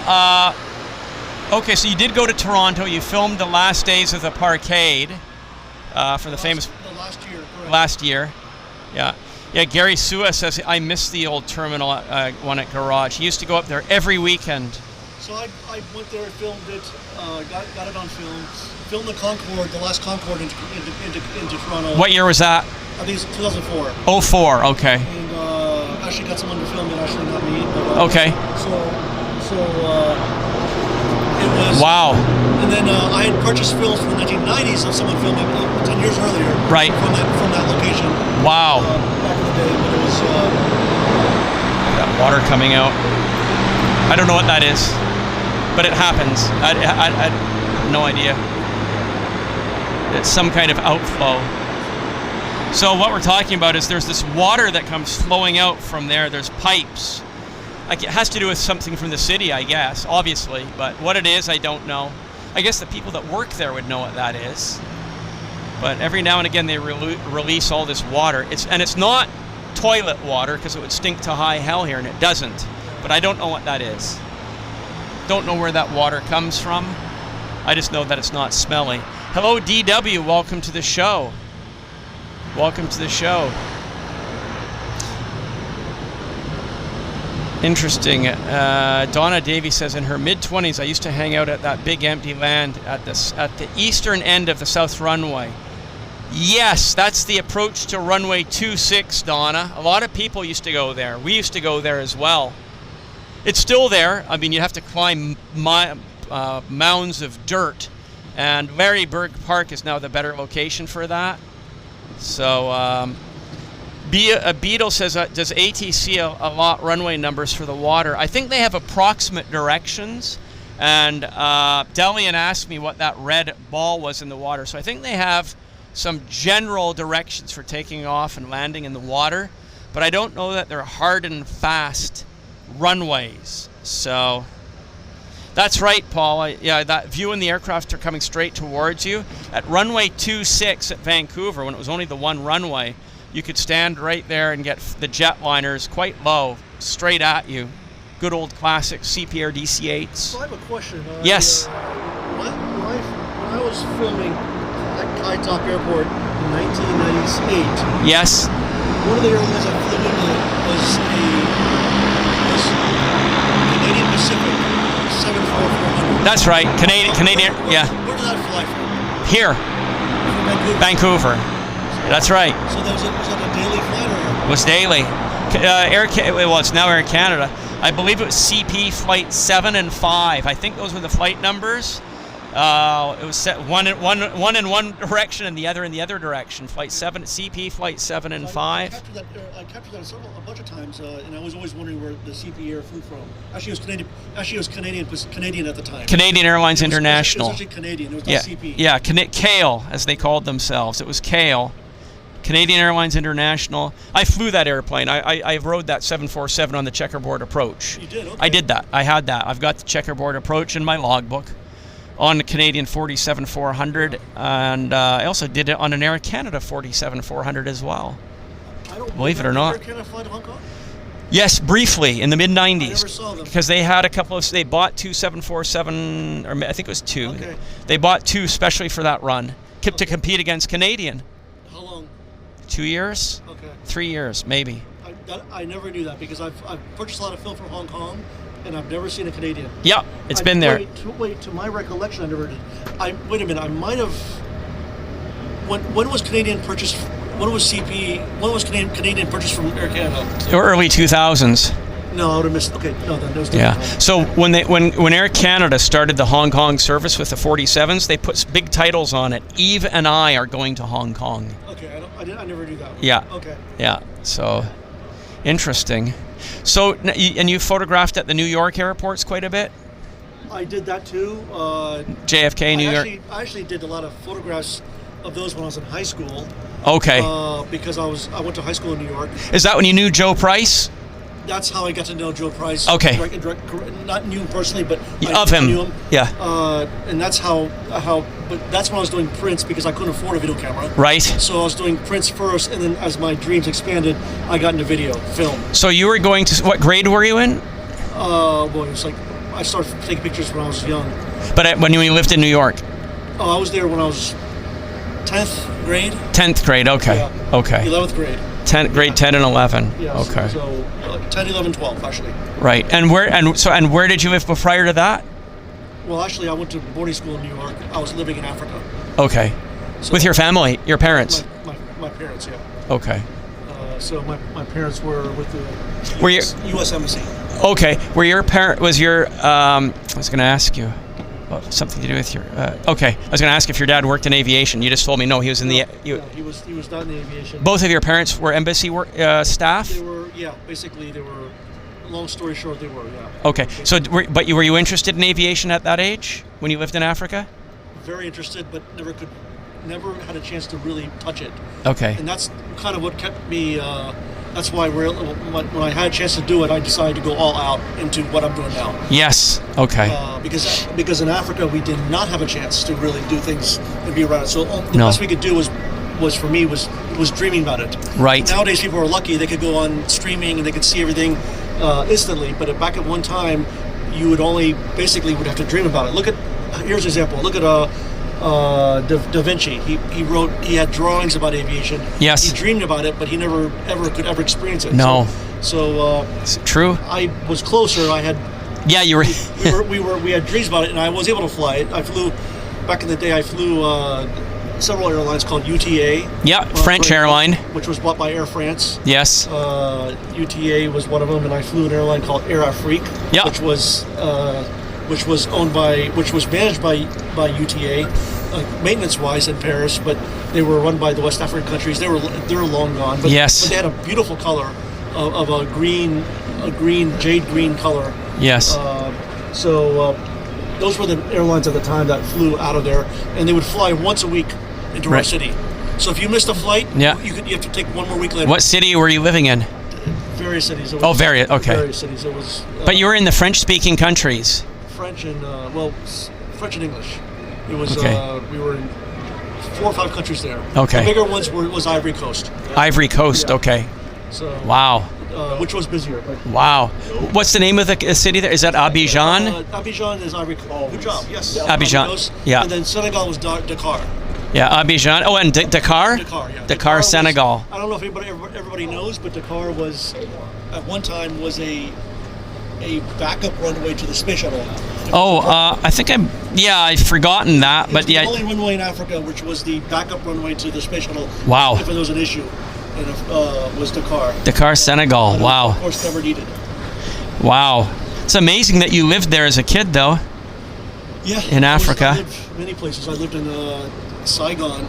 okay, so you did go to Toronto. You filmed the last days of the parkade for the famous... The last year, correct. Last year, yeah. Yeah, Gary Sua says, I miss the old terminal one at Garage. He used to go up there every weekend. So I went there and filmed it, got it on film, filmed the Concorde, the last Concorde into Toronto. What year was that? I think it's 2004. 04, okay. And actually got someone to film it, actually not me. But, Okay. So it was... Wow. And then I had purchased films from the 1990s of someone filming 10 years earlier. Right. From that location. Wow. Back in the day when it was. That water coming out. I don't know what that is, but it happens. I have no idea. It's some kind of outflow. So what we're talking about is there's this water that comes flowing out from there. There's pipes. Like, it has to do with something from the city, I guess, obviously. But what it is, I don't know. I guess the people that work there would know what that is. But every now and again they release all this water. It's not toilet water, because it would stink to high hell here, and it doesn't. But I don't know what that is. Don't know where that water comes from. I just know that it's not smelly. Hello, DW. Welcome to the show. Welcome to the show. Interesting. Donna Davey says, in her mid-20s, I used to hang out at that big empty land at the eastern end of the South Runway. Yes, that's the approach to runway 26, Donna. A lot of people used to go there. We used to go there as well. It's still there. I mean, you have to climb mounds of dirt, and Maryburg Park is now the better location for that. So, Beetle says, does ATC allot runway numbers for the water? I think they have approximate directions, and Delian asked me what that red ball was in the water. So I think they have some general directions for taking off and landing in the water, but I don't know that they're hard and fast runways. So that's right, Paul. Yeah, that view and the aircraft are coming straight towards you. At runway 26 at Vancouver, when it was only the one runway, you could stand right there and get the jetliners quite low, straight at you. Good old classic CPR DC-8s. So I have a question. Yes. When I was filming at Kaitop Airport in 1998, yes, one of the airlines I flew into was Canadian Pacific 74400. that's right. Canadian, yeah. Where did that fly from? Here, From Vancouver. That's right. So was that a daily flight or? It was daily. Well, it's now Air Canada. I believe it was CP flight 7 and 5. I think those were the flight numbers. It was set one in one direction and the other in the other direction. Flight 7, CP flight 7 and 5. I captured that a bunch of times, and I was always wondering where the CP air flew from. Actually, it was Canadian at the time. Canadian Airlines International. It was actually Canadian. It was not CP. Yeah, CALE, as they called themselves. It was CALE. Canadian Airlines International. I flew that airplane. I rode that 747 on the checkerboard approach. You did? Okay. I did that. I had that. I've got the checkerboard approach in my logbook on the Canadian 47-400, and I also did it on an Air Canada 47-400 as well. Believe it or not. Air Canada fly to Hong Kong? Yes, briefly in the mid-90s. I never saw them. Because they had a couple of, they bought two 747, or I think it was two. Okay. They bought two especially for that run, to compete against Canadian. How long? 2 years? Okay. 3 years, maybe. I never knew that because I've purchased a lot of film from Hong Kong, and I've never seen a Canadian. Yeah, it's been there. To my recollection, I never did. Wait a minute. I might have. When was Canadian purchased? When was CP? When was Canadian purchased from Air Canada? Early 2000s. No, I would have missed. Okay, no, then there's yeah. So when Air Canada started the Hong Kong service with the 47s, they put big titles on it. Eve and I are going to Hong Kong. Okay, I never knew that. Yeah. Okay. Yeah. So interesting. So and you photographed at the New York airports quite a bit. I did that too. JFK, New York. I actually did a lot of photographs of those when I was in high school. Okay. Because I went to high school in New York. Is that when you knew Joe Price? That's how I got to know Joe Price. Okay. Not knew him personally, but of him. Knew him. Yeah. And that's how. But that's when I was doing prints because I couldn't afford a video camera. Right. So I was doing prints first, and then as my dreams expanded, I got into video, film. So you were going to what grade were you in? Boy, it was like I started taking pictures when I was young. But when you lived in New York. Oh, I was there when I was 10th grade. 10th grade. Okay. Yeah. Okay. 11th grade. Grade 10 and 11. Yeah, okay. So 10, 11, 12 actually. Right. And where did you live prior to that? Well, actually, I went to boarding school in New York. I was living in Africa. Okay. So with your family, your parents? My parents, yeah. Okay. So my parents were with the U.S. Embassy. Okay. Was your I was going to ask you. Well, something to do with your. Okay, I was going to ask if your dad worked in aviation. You just told me no. He was in No, he was not in the aviation. Both of your parents were embassy staff. They were, yeah. Basically, they were. Long story short, they were, yeah. Okay, so were you interested in aviation at that age when you lived in Africa? Very interested, but never had a chance to really touch it. Okay. And that's kind of what kept me. That's why when I had a chance to do it, I decided to go all out into what I'm doing now. Yes. Okay. Because in Africa we did not have a chance to really do things and be around it. So the best we could do was for me was dreaming about it. Right. Nowadays people are lucky; they could go on streaming and they could see everything instantly. But back at one time, you would have to dream about it. Here's an example. Look at Da Vinci. He had drawings about aviation. Yes. He dreamed about it, but he never could experience it. No. So true. I was closer. I had. Yeah, you were. we had dreams about it, and I was able to fly it. I flew back in the day. I flew several airlines called UTA. Yeah, French airline, which was bought by Air France. Yes. UTA was one of them, and I flew an airline called Air Afrique, yeah. which was managed by UTA, maintenance-wise in Paris, but they were run by the West African countries. They were long gone. But, yes. But they had a beautiful color of a jade green color. Yes. Those were the airlines at the time that flew out of there, and they would fly once a week into our city. So if you missed a flight, you have to take one more week later. What city were you living in? Various cities. Various. Okay. Various cities. It was. But you were in the French-speaking countries. French and French and English. It was. Okay. We were in 4 or 5 countries there. Okay. The bigger ones was Ivory Coast. Ivory Coast. Yeah. Okay. So. Wow. Which was busier. But, wow. What's the name of the city there? Is that Abidjan? Abidjan is Ivory Coast. Good job. Yes. Abidjan. Yeah. And then Senegal was Dakar. Yeah, Abidjan. Oh, and Dakar? Dakar, yeah. Dakar, Senegal. I don't know if everybody knows, but Dakar was, at one time, was a backup runway to the space shuttle. I think I've forgotten that, but yeah. The only runway in Africa which was the backup runway to the space shuttle. Wow. If there was an issue, and was Dakar. Dakar, Senegal. Wow. Of course, never needed. Wow. It's amazing that you lived there as a kid, though. Yeah. In Africa. I lived many places. I lived in Saigon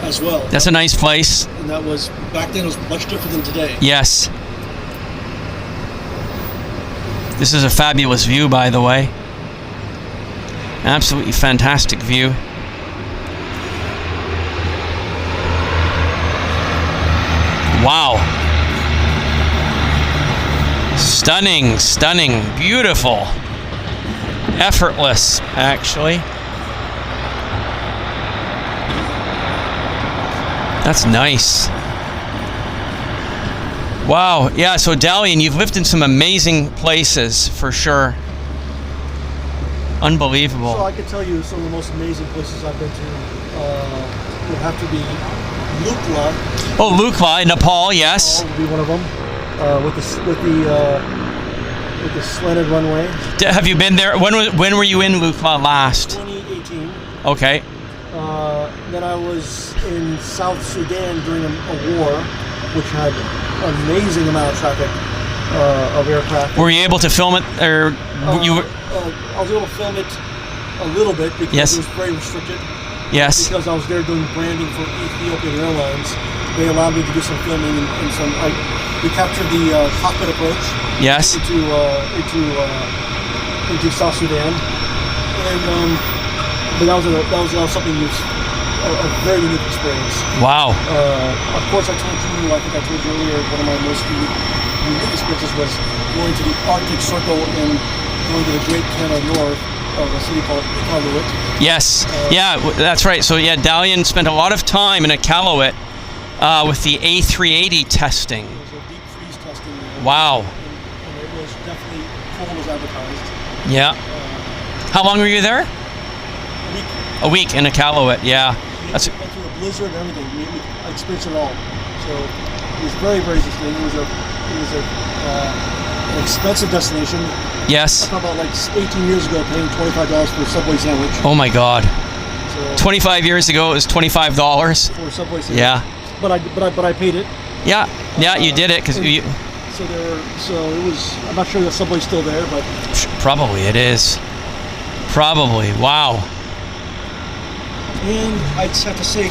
as well. That's a nice place. And that was, back then, it was much different than today. Yes. This is a fabulous view, by the way. Absolutely fantastic view. Wow. Stunning, stunning, beautiful. Effortless, actually. That's nice. Wow, yeah, so Delian, you've lived in some amazing places, for sure. Unbelievable. So I could tell you some of the most amazing places I've been to would have to be Lukla. Oh, Lukla, Nepal, yes. Nepal would be one of them. With the slanted runway. Have you been there? When were you in Lukla last? 2018. Okay. Then I was in South Sudan during a war, which had an amazing amount of traffic of aircraft. Were you able to film it, or you were? I was able to film it a little bit because it was very restricted. Yes. Because I was there doing branding for Ethiopian Airlines, they allowed me to do some filming and some. We captured the cockpit approach. Yes. Into South Sudan, and but that was something new. A very unique experience. Wow. Of course, I told you earlier, one of my most unique experiences was going to the Arctic Circle and going to the Great Canada North of a city called Iqaluit. Yes. That's right. So yeah, Delian spent a lot of time in Iqaluit with the A380 testing. It was a deep freeze testing. Wow. And it was definitely cold as advertised. Yeah. How long were you there? A week in Iqaluit, yeah. We went through a blizzard and everything. I experienced it all. So it was very, very interesting. It was an expensive destination. Yes. I thought about like 18 years ago paying $25 for a Subway sandwich. Oh my God. So 25 years ago it was $25. For a Subway sandwich. Yeah. But I paid it. Yeah, you did it because you. So it was. I'm not sure the subway's still there, but Probably it is. Probably. Wow. And I'd have to say,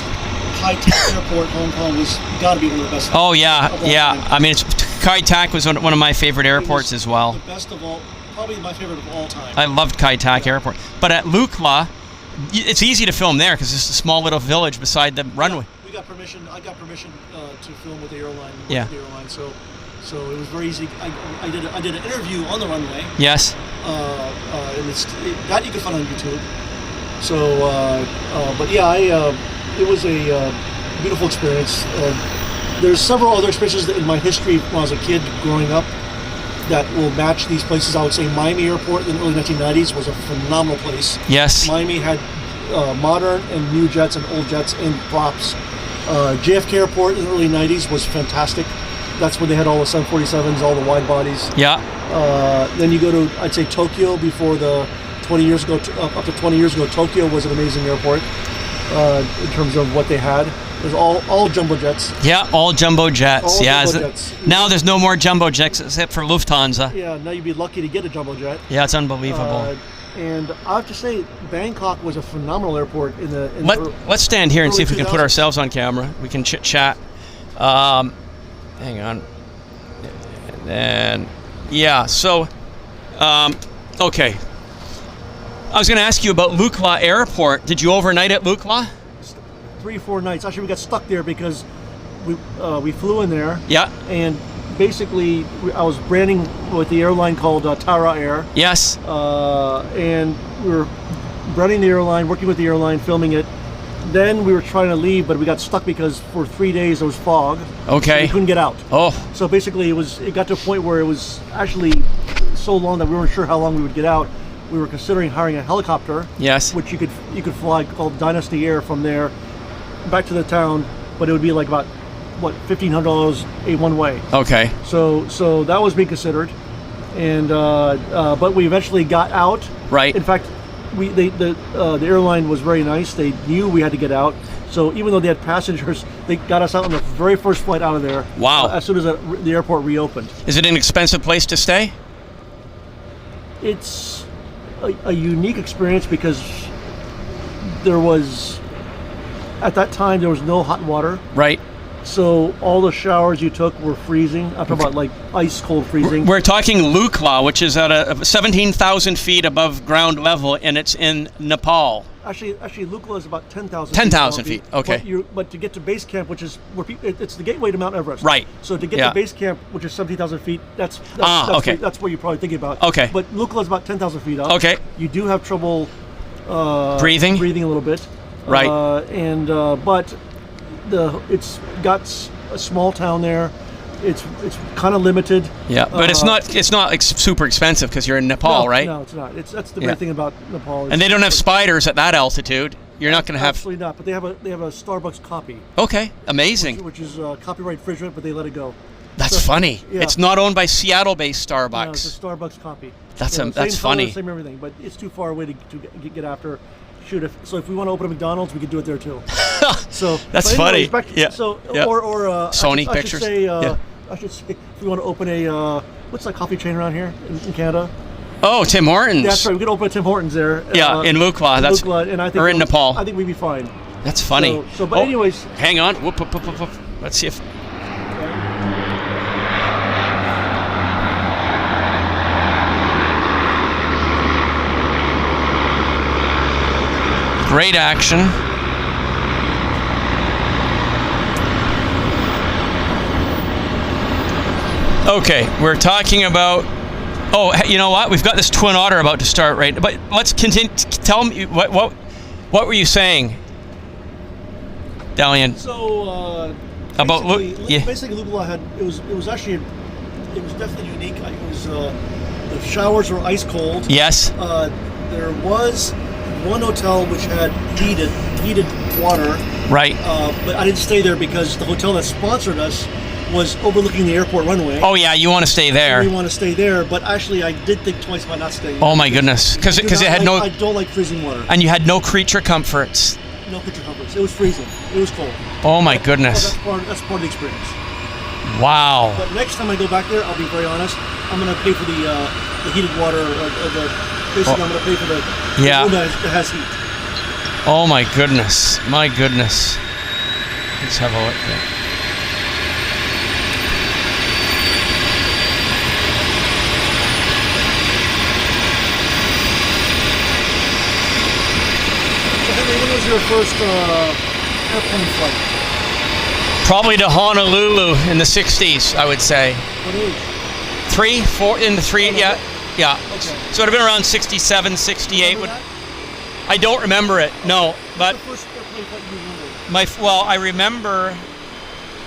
Kai Tak Airport, Hong Kong, was got to be one of the best. Oh yeah, of all yeah. time. I mean, Kai Tak was one of my favorite airports as well. The best of all, probably my favorite of all time. I loved Kai Tak Airport. But at Lukla, it's easy to film there because it's a small little village beside the runway. We got permission. I got permission to film with the airline. Yeah. So it was very easy. I did an interview on the runway. Yes. And that you can find on YouTube. So, but yeah, it was a beautiful experience. There's several other experiences in my history when I was a kid growing up that will match these places. I would say Miami Airport in the early 1990s was a phenomenal place. Yes. Miami had modern and new jets and old jets and props. JFK Airport in the early 90s was fantastic. That's when they had all the 747s, all the wide bodies. Yeah. Then you go to, I'd say, Tokyo before the 20 years ago, up to 20 years ago, Tokyo was an amazing airport in terms of what they had. It was all jumbo jets. Yeah, all jumbo jets. All yeah. jumbo jets. Now there's no more jumbo jets except for Lufthansa. Yeah, now you'd be lucky to get a jumbo jet. Yeah, it's unbelievable. And I have to say, Bangkok was a phenomenal airport in the. Let's stand here and see if we can put 2000s. ourselves on camera. We can chit chat. Hang on. And yeah, so okay. I was going to ask you about Lukla Airport. Did you overnight at Lukla? 3 or 4 nights. Actually, we got stuck there because we flew in there. Yeah. And basically, I was branding with the airline called Tara Air. Yes. And we were branding the airline, working with the airline, filming it. Then we were trying to leave, but we got stuck because for 3 days there was fog. Okay. So we couldn't get out. Oh. So basically, it got to a point where it was actually so long that we weren't sure how long we would get out. We were considering hiring a helicopter. Yes. Which you could fly, called Dynasty Air, from there back to the town, but it would be like about $1,500 a one way. Okay. So that was being considered, and but we eventually got out. Right. In fact, the airline was very nice. They knew we had to get out, so even though they had passengers, they got us out on the very first flight out of there. Wow. As soon as the airport reopened. Is it an expensive place to stay? It's a unique experience because there was, at that time, there was no hot water. Right. So all the showers you took were freezing. I'm talking about like ice cold freezing. We're talking Lukla, which is at 17,000 feet above ground level, and it's in Nepal. Actually, Lukla is about 10,000. 10,000 feet. Okay. But to get to base camp, which is where it's the gateway to Mount Everest. Right. So to get Yeah. to base camp, which is 17,000 feet, that's okay. That's what you're probably thinking about. Okay. But Lukla is about 10,000 feet up. Okay. You do have trouble breathing a little bit. Right. But it's got a small town there. It's kind of limited. Yeah, but it's not super expensive because you're in Nepal, right? No, it's not. That's the great thing about Nepal. And they don't have spiders at that altitude. You're not going to have. Absolutely not. But they have a Starbucks copy. Okay, amazing. Which is copyright infringement, but they let it go. That's funny. Yeah. It's not owned by Seattle-based Starbucks. No, it's a Starbucks copy. That's same funny. Color, same everything, but it's too far away to get after. So if we want to open a McDonald's, we could do it there too. So that's anyways, funny. Yeah. So or Sony I Pictures. I should say if we want to open a what's that coffee chain around here in Canada? Oh, Tim Hortons. Yeah, that's right. We could open a Tim Hortons there. Yeah, in Lukla. And I think or in Nepal. I think we'd be fine. That's funny. But anyways, hang on. Whoop. Let's see if. Great action. Okay, we're talking about. Oh, you know what? We've got this Twin Otter about to start, right? But let's continue. Tell me what were you saying, Delian? So about basically, Lukla had it was definitely unique. It was the showers were ice cold. Yes. There was one hotel which had heated water. Right. But I didn't stay there because the hotel that sponsored us was overlooking the airport runway. Oh yeah, you want to stay there. We want to stay there, but actually I did think twice about not staying. Oh my goodness, because it had no. I don't like freezing water. And you had no creature comforts. No creature comforts. It was freezing. It was cold. Oh my goodness. That's part of the experience. Wow. But next time I go back there, I'll be very honest. I'm going to pay for the heated water. Basically, I'm going to pay for the room that has heat. Oh my goodness. My goodness. Let's have a look here. So Henry, when was your first airplane flight? Probably to Honolulu in the 60s, I would say. What age? 3, 4, in the 3, yeah. Yeah. Okay. So it would have been around 67, 68. Remember that? I don't remember it, no. But What's the first airplane flight you remember? I remember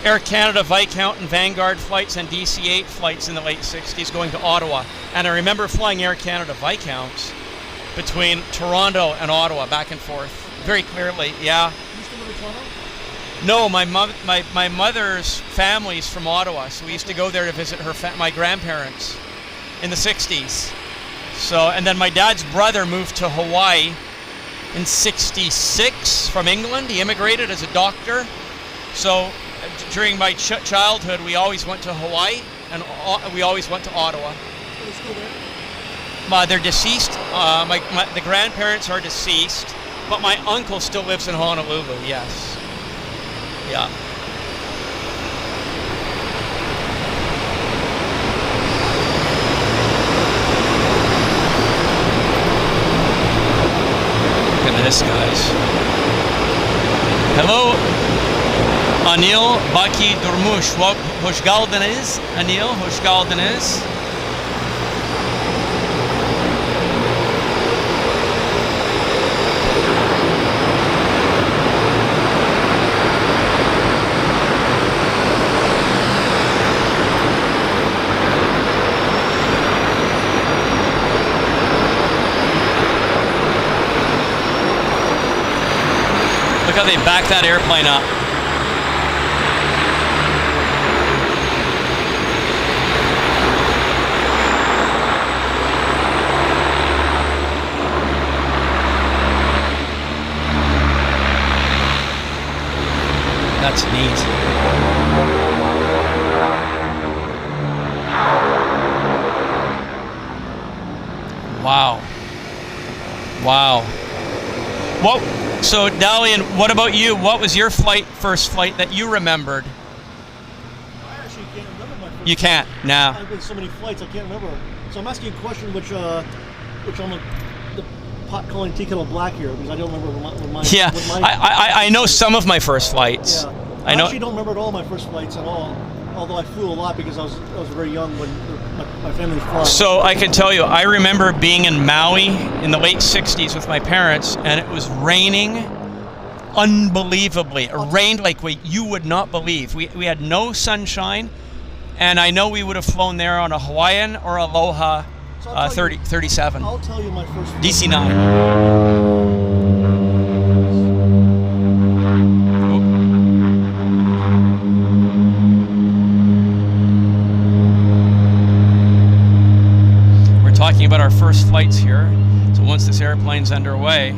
Air Canada Viscount and Vanguard flights and DC-8 flights in the late 60s going to Ottawa. And I remember flying Air Canada Viscounts between Toronto and Ottawa, back and forth, very clearly, yeah. You used to live in Toronto? No, my mother's family's from Ottawa, so we used to go there to visit my grandparents in the 60s. So, and then my dad's brother moved to Hawaii in 66 from England. He immigrated as a doctor. So during my childhood, we always went to Hawaii, and we always went to Ottawa. Are you still there? They're deceased. The grandparents are deceased, but my uncle still lives in Honolulu, yes. Yeah. Look at this, guys. Hello, Anil Baki Durmush. Hoş geldiniz. Anil, hoş geldiniz. Look how they back that airplane up. That's neat. Wow. Wow. What? So, Delian, what about you? What was your first flight that you remembered? I actually can't remember my first You can't? Nah. I've been so many flights, I can't remember. So I'm asking a question which I'm the pot calling tea kettle black here, because I don't remember what my Yeah, what my I know some of my first flights. Yeah. I know. Actually don't remember at all my first flights at all. Although I flew a lot because I was very young when my family was flying. So I can tell you, I remember being in Maui in the late 60s with my parents, and it was raining unbelievably. It rained like you would not believe. We had no sunshine, and I know we would have flown there on a Hawaiian or Aloha 37. I'll tell you my first flight. DC-9. Talking about our first flights here. So once this airplane's underway,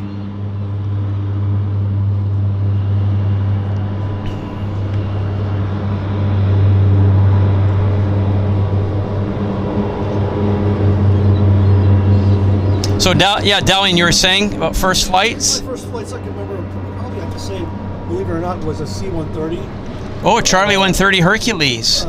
so Delian, you were saying about first flights? My first flights I can remember, probably I have to say, believe it or not, was a C-130. Oh, Charlie 130 Hercules.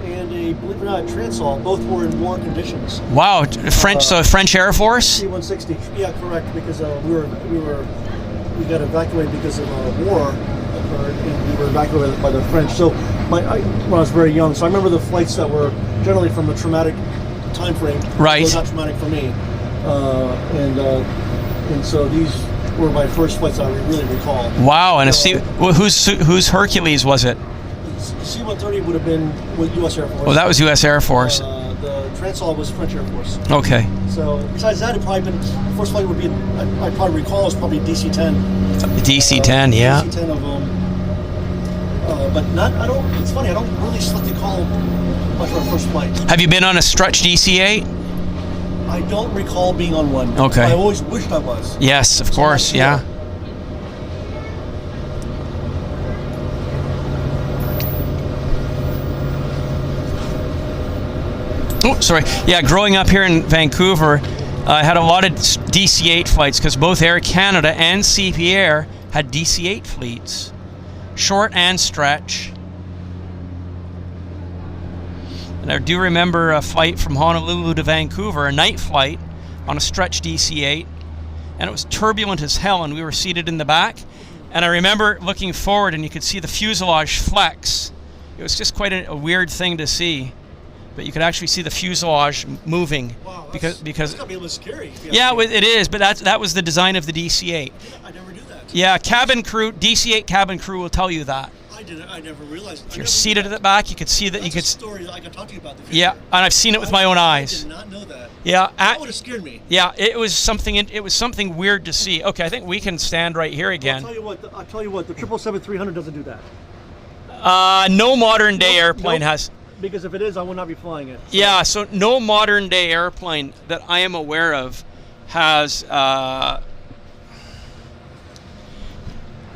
And a, believe it or not, Transall. Both were in war conditions. Wow, French. So French Air Force. C-160. Yeah, correct. Because we got evacuated because of war occurred, and we were evacuated by the French. So when I was very young, so I remember the flights that were generally from a traumatic time frame. Right. Not traumatic for me. And so these were my first flights I really recall. Wow, and whose Hercules was it? C-130 would have been with U.S. Air Force. Oh, that was U.S. Air Force. The Transall was French Air Force. Okay. So besides that, it probably been the first flight would be I probably recall was probably DC-10. DC-10, yeah. DC-10 of but not. I don't. It's funny. I don't really select to call much of our first flight. Have you been on a stretch DC-8? I don't recall being on one. Okay. I always wished I was. Yes, of course, yeah. Oh, sorry. Yeah, growing up here in Vancouver, I had a lot of DC-8 flights because both Air Canada and CP Air had DC-8 fleets, short and stretch. And I do remember a flight from Honolulu to Vancouver, a night flight on a stretch DC-8, and it was turbulent as hell, and we were seated in the back. And I remember looking forward, and you could see the fuselage flex. It was just quite a weird thing to see. But you could actually see the fuselage moving. Wow, because that's gotta be a little scary. Yeah, it is. But that was the design of the DC-8. I never knew that. Yeah, cabin crew, DC-8 cabin crew will tell you that. I never realized. If you're seated at the back, you could see that. That's you could. A story that I could talk to you about. The future. Yeah, and I've seen it with my own eyes. I did not know that. Yeah, that would have scared me. Yeah, it was something. It was something weird to see. Okay, I think we can stand right here again. I'll tell you what. The 777-300 doesn't do that. No modern day airplane has. Because if it is, I will not be flying it. So. Yeah, so no modern day airplane that I am aware of has.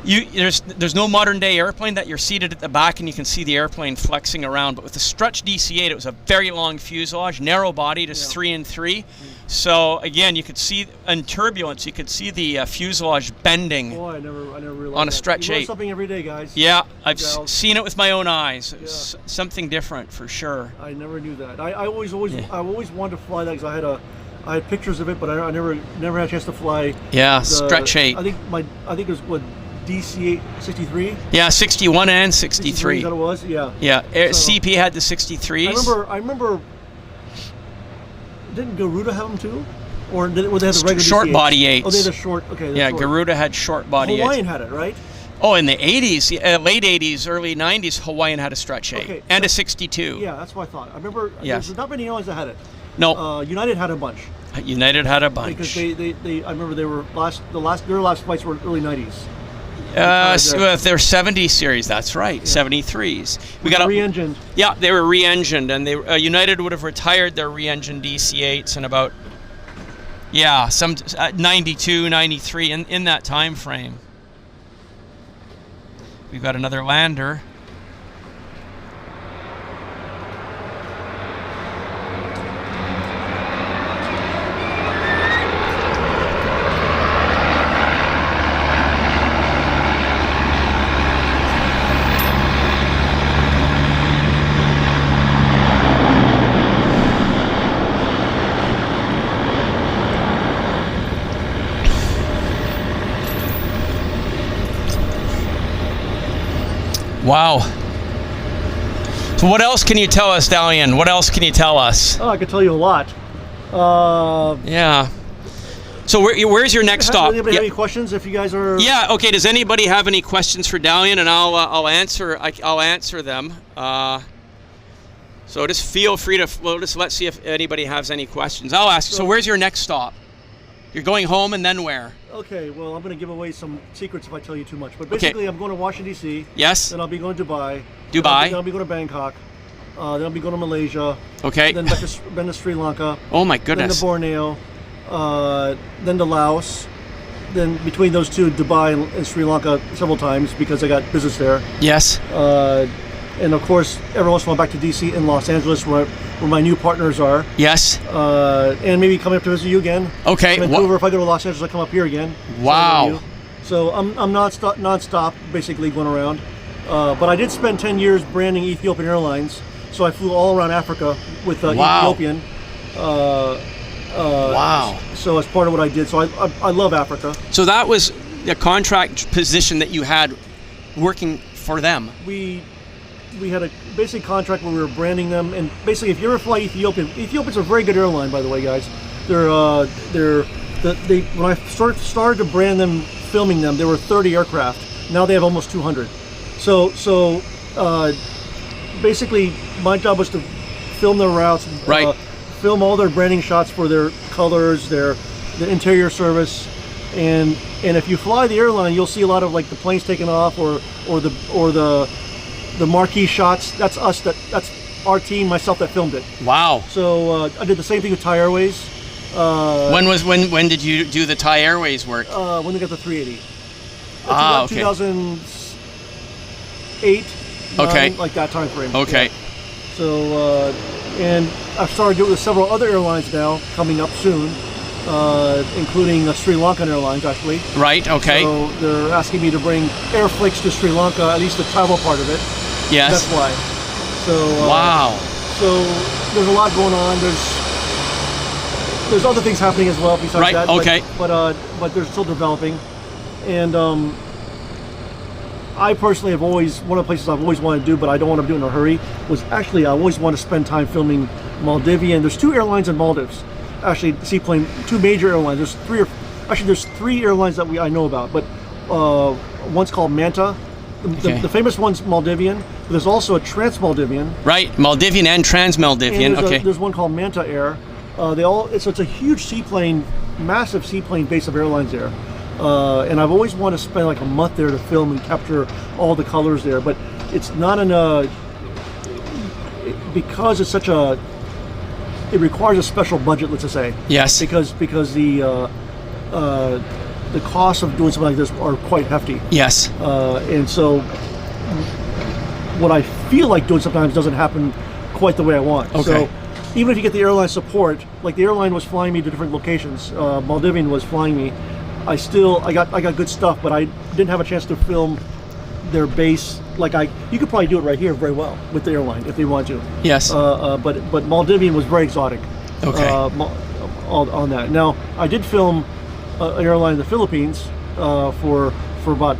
There's no modern day airplane that you're seated at the back and you can see the airplane flexing around. But with the stretch DC-8, it was a very long fuselage, narrow bodied, is 3 and 3. So again, you could see in turbulence, you could see the fuselage bending. Boy, I never realized on a stretch you learn 8. Something every day, guys. Yeah, I've seen it with my own eyes. It's something different for sure. I never knew that. I always wanted to fly that because I had pictures of it, but I never had a chance to fly. Yeah, stretch 8. I think it was what. DC-8 63? Yeah, 61 and 63. Is that what it was? Yeah. Yeah, so, CP had the 63s. I remember. Didn't Garuda have them too? Or were they have the regular short DC-8s? body 8s? Oh, they had the short. Okay. Yeah, short. Garuda had short body 8s. Hawaiian had it, right? Oh, in the 80s, late 80s, early 90s, Hawaiian had a stretch 8 and a 62. Yeah, that's what I thought. I remember. Yes. There's not many airlines that had it. No. United had a bunch. United had a bunch. Because they I remember they were their last flights were early 90s. They're 70 series. That's right, 73s. We got re-engined. Yeah, they were re-engined, and they United would have retired their re-engined DC-8s in about some 92, 93 in that time frame. We've got another lander. Wow. So what else can you tell us, Delian? What else can you tell us? Oh, I could tell you a lot. Yeah. So where's your next stop? Does anybody have any questions? If you guys are. Yeah. Okay. Does anybody have any questions for Delian? And I'll answer them. So just feel free to. Well, let's see if anybody has any questions. I'll ask. So where's your next stop? You're going home, and then where? Okay, well, I'm going to give away some secrets if I tell you too much. But basically, I'm going to Washington, D.C. Yes. Then I'll be going to Dubai. Then I'll be going to Bangkok. Then I'll be going to Malaysia. Okay. Then back to Sri Lanka. Oh, my goodness. Then to Borneo. Then to Laos. Then between those two, Dubai and Sri Lanka several times because I got business there. Yes. And of course, every once in a while back to DC and Los Angeles, where my new partners are. Yes. And maybe coming up to visit you again. Okay. Vancouver. If I go to Los Angeles, I come up here again. Wow. So I'm non-stop, basically going around. But I did spend 10 years branding Ethiopian Airlines, so I flew all around Africa with Ethiopian. Wow. So as part of what I did, so I love Africa. So that was a contract position that you had working for them. We had a basic contract where we were branding them, and basically, if you ever fly Ethiopia's a very good airline, by the way, guys. When I started to brand them, filming them, there were 30 aircraft. Now they have almost 200. So basically, my job was to film their routes, right. Film all their branding shots for their colors, the interior service, and if you fly the airline, you'll see a lot of like the planes taking off or the marquee shots. That's us. That's our team, myself, that filmed it. Wow. So I did the same thing with Thai Airways. When did you do the Thai Airways work? When they got the 380. Okay. 2008. Okay. 9, like that time frame. Okay. Yeah. So And I've started doing it with several other airlines now coming up soon, including Sri Lankan Airlines actually. Right. Okay. So they're asking me to bring Airflix to Sri Lanka, at least the travel part of it. Yes. That's why. So Wow. So there's a lot going on. There's other things happening as well besides Right. that. Okay. But they're still developing, and I personally have always, one of the places I've always wanted to do, but I don't want to do it in a hurry, was actually I always want to spend time filming Maldivian. There's 2 airlines in Maldives, actually seaplane, 2 major airlines. There's 3 airlines that I know about, but one's called Manta. Okay. The famous one's Maldivian, but there's also a Trans-Maldivian. Right. Maldivian and Trans-Maldivian. And Okay. there's one called Manta Air. It's a huge seaplane, massive seaplane base of airlines there. And I've always wanted to spend like a month there to film and capture all the colors there, but it's not because it's it requires a special budget, let's just say. Yes. Because the costs of doing something like this are quite hefty. Yes. And so what I feel like doing sometimes doesn't happen quite the way I want. Okay. So even if you get the airline support, like the airline was flying me to different locations, Maldivian was flying me, I got good stuff, but I didn't have a chance to film their base. You could probably do it right here very well with the airline if they want to. Yes. But Maldivian was very exotic. Okay. On that. Now I did film an airline in the Philippines for about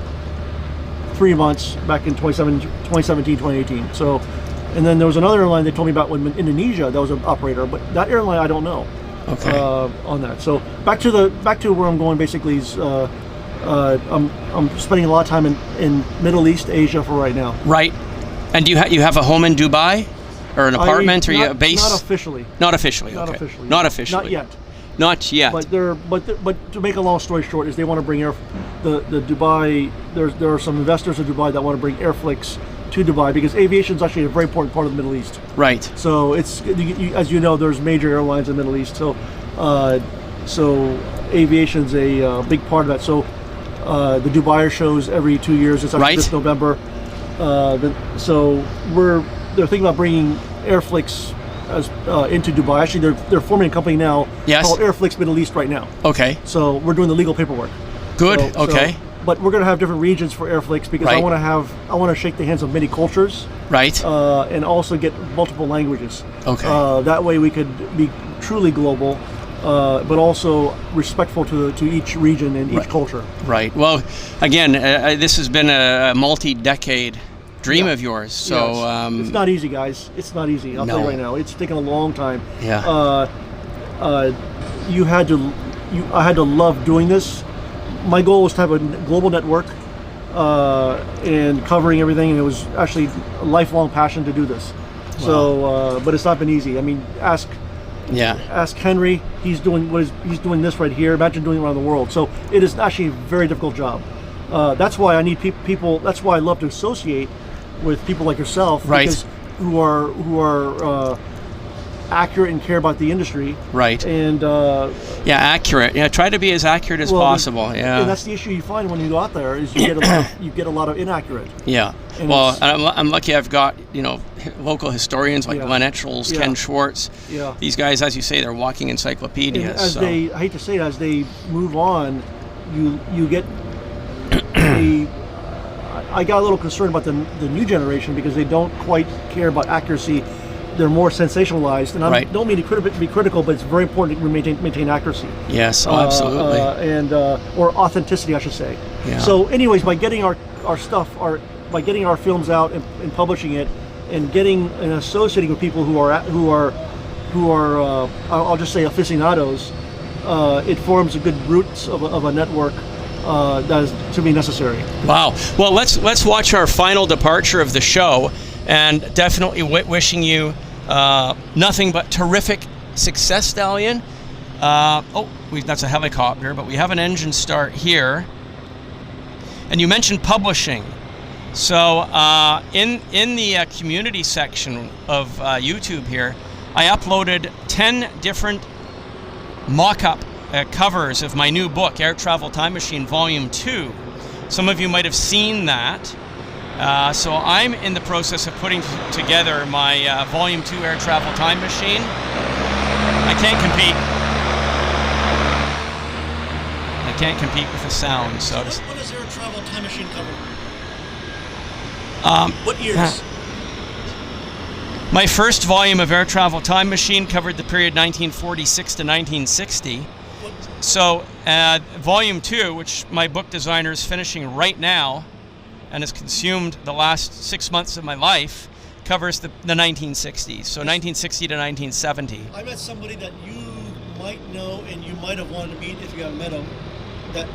3 months back in 2017, 2018. So, and then there was another airline they told me about in Indonesia that was an operator, but that airline I don't know. Okay. On that. So back to where I'm going basically is I'm spending a lot of time in Middle East Asia for right now. Right. And do you have a home in Dubai, or an apartment, or you a base? Not officially. Not officially. Not Okay. officially. Not officially. Not yet. Not yet. But to make a long story short, is they want to bring the Dubai. There are some investors in Dubai that want to bring Airflix to Dubai because aviation is actually a very important part of the Middle East. Right. So it's as you know, there's major airlines in the Middle East. So aviation's a big part of that. So the Dubai shows every 2 years. It's actually this November. So they're thinking about bringing Airflix into Dubai. Actually, they're forming a company now called Airflix Middle East right now. Okay. So we're doing the legal paperwork. Good. Okay. But we're going to have different regions for Airflix because I want to shake the hands of many cultures. Right. And also get multiple languages. Okay. That way we could be truly global, but also respectful to each region and each culture. Right. Well, again, this has been a multi-decade dream of yours. So it's not easy, guys. It's not easy. I'll tell you right now. It's taken a long time. Yeah. I had to love doing this. My goal was to have a global network and covering everything, and it was actually a lifelong passion to do this. Wow. So, but it's not been easy. I mean, ask Henry. He's doing this right here. Imagine doing it around the world. So it is actually a very difficult job. That's why I need people. That's why I love to associate with people like yourself, because who are accurate and care about the industry. Right. And accurate. Yeah, try to be as accurate as possible. Yeah. And that's the issue you find when you go out there is you get a lot of inaccurate. Yeah. And I'm lucky I've got, local historians like Glen Etchells, Ken Schwartz. Yeah. These guys, as you say, they're walking encyclopedias. I hate to say it, as they move on, you get I got a little concerned about the new generation because they don't quite care about accuracy. They're more sensationalized, and I don't mean to be critical, but it's very important to maintain accuracy. Yes, absolutely. Or authenticity, I should say. Yeah. So, anyways, by getting our films out and publishing it, and getting and associating with people who are I'll just say aficionados, it forms a good roots of a network that is to be necessary. Wow. Well, let's watch our final departure of the show, and definitely wishing you nothing but terrific success, Delian. That's a helicopter, but we have an engine start here. And you mentioned publishing. So in the community section of YouTube here, I uploaded 10 different mock-up covers of my new book, Air Travel Time Machine Volume 2. Some of you might have seen that. So I'm in the process of putting together my Volume 2 air travel time machine. I can't compete. I can't compete with the sound. So What does Air Travel Time Machine cover? What years? My first volume of Air Travel Time Machine covered the period 1946 to 1960. So Volume 2, which my book designer is finishing right now and has consumed the last 6 months of my life, covers the 1960s. So 1960 to 1970. I met somebody that you might know and you might have wanted to meet if you haven't met him. That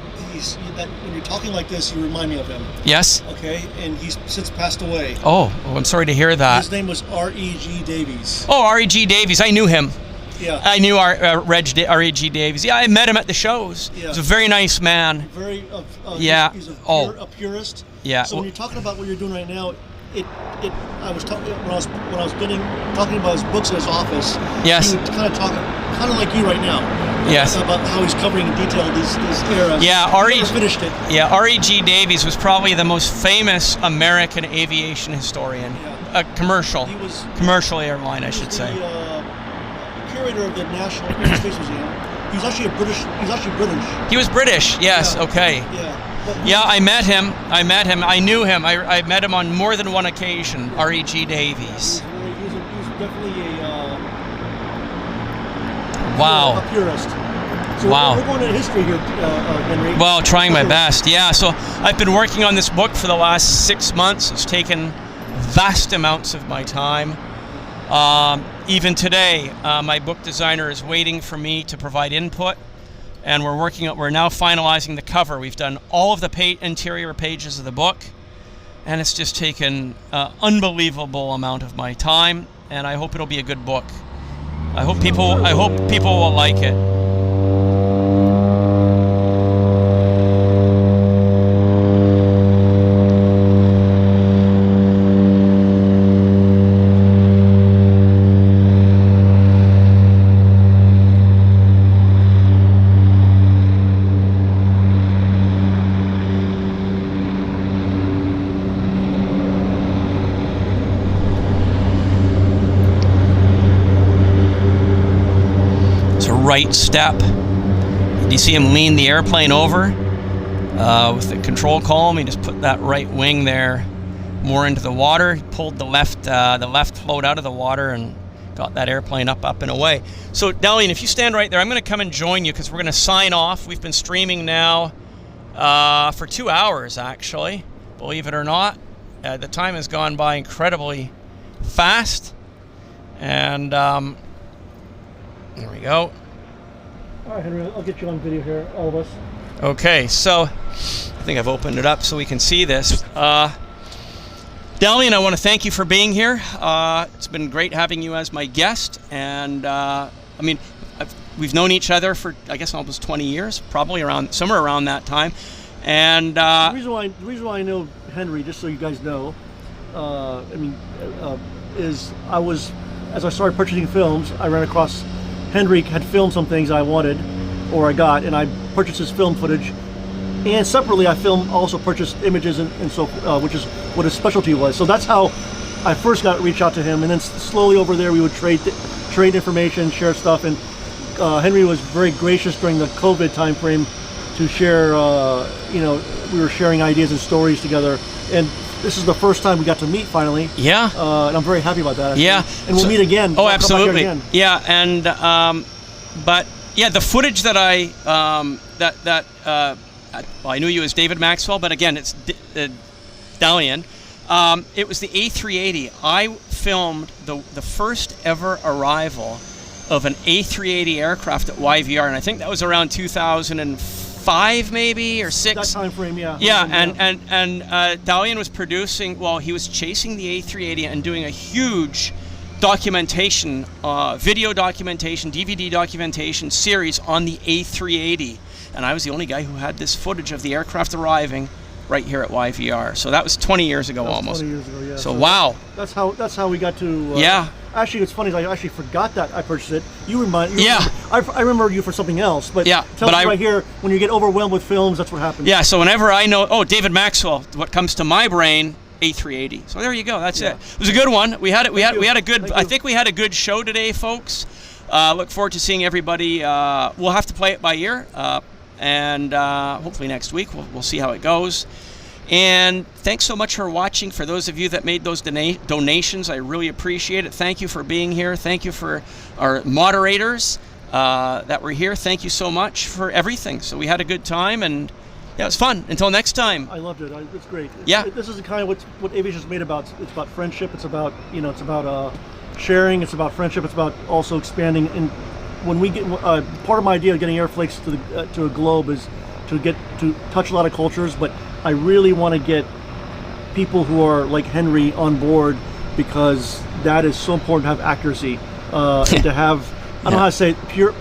when you're talking like this, you remind me of him. Yes? Okay, and he's since passed away. Oh, I'm sorry to hear that. His name was R.E.G. Davies. Oh, R.E.G. Davies. I knew him. Yeah. I knew R.E.G. Davies. Yeah, I met him at the shows. Yeah. He's a very nice man. Very. Yeah. He's a purist. Yeah. So when you're talking about what you're doing right now, I was talking when I was talking about his books in his office. Yes. He was kind of like you right now. Yes. About how he's covering in detail these eras. Yeah, He never finished it. Yeah, R.E.G. Davies was probably the most famous American aviation historian. Yeah. Commercial. He was commercial airline, I should say. The curator of the National Air and Space Museum. He's actually British. He was British. Yes. Yeah. Okay. Yeah. Yeah, I met him. I knew him. I met him on more than one occasion. R.E.G. Davies. He's definitely Wow. a purist. So Wow. We're going into history here, Henry. Well, trying my best. Yeah. So I've been working on this book for the last 6 months. It's taken vast amounts of my time. Even today, my book designer is waiting for me to provide input, and we're now finalizing the cover. We've done all of the interior pages of the book, and it's just taken an unbelievable amount of my time, and I hope it'll be a good book. I hope people will like it. Right step. Do you see him lean the airplane over with the control column? He just put that right wing there more into the water. He pulled the left float out of the water and got that airplane up and away. So Delian, if you stand right there, I'm going to come and join you because we're going to sign off. We've been streaming now for 2 hours, actually. Believe it or not, the time has gone by incredibly fast. And there we go. All right, Henry, I'll get you on video here, all of us. Okay, so I think I've opened it up so we can see this. Delian, I want to thank you for being here. It's been great having you as my guest, and we've known each other for, I guess, almost 20 years, probably somewhere around that time. And the reason why I know Henry, just so you guys know, is as I started purchasing films, I ran across Henry had filmed some things I wanted or I got, and I purchased his film footage. And separately, I also purchased images and so, which is what his specialty was. So that's how I first reached out to him, and then slowly over there we would trade information, share stuff, and Henry was very gracious during the COVID time frame to share. We were sharing ideas and stories together, and this is the first time we got to meet finally. Yeah. And I'm very happy about that. Yeah. And we'll meet again. Oh, I'll absolutely. come back here again. Yeah, and but yeah, the footage that I knew you as David Maxwell, but again, it's Delian. It was the A380. I filmed the first ever arrival of an A380 aircraft at YVR, and I think that was around 2005 maybe or 6. That time frame, yeah. Yeah, and Delian was producing. Well, he was chasing the A380 and doing a huge documentation, video documentation, DVD documentation series on the A380, and I was the only guy who had this footage of the aircraft arriving right here at YVR. So that was 20 years ago almost. 20 years ago, yeah. So wow. That's how we got to. Yeah. Actually, it's funny. I actually forgot that I purchased it. You remind. Yeah. I remember you for something else, but yeah. Tell me right here, when you get overwhelmed with films, that's what happens. Yeah. So whenever I know, David Maxwell, what comes to my brain, A380. So there you go. That's it. It was a good one. We had it. We had a good. I think we had a good show today, folks. Look forward to seeing everybody. We'll have to play it by ear, and hopefully next week we'll see how it goes. And thanks so much for watching. For those of you that made those donations, I really appreciate it. Thank you for being here. Thank you for our moderators that were here. Thank you so much for everything. So we had a good time, and yeah, it was fun. Until next time. I loved it. It's great. Yeah. This is the kind of what aviation is made about. It's about friendship. It's about it's about sharing. It's about friendship. It's about also expanding. And when we get part of my idea of getting Airflix to a globe is to get to touch a lot of cultures, but I really want to get people who are like Henry on board, because that is so important to have accuracy and to have, I don't know how to say it, pure.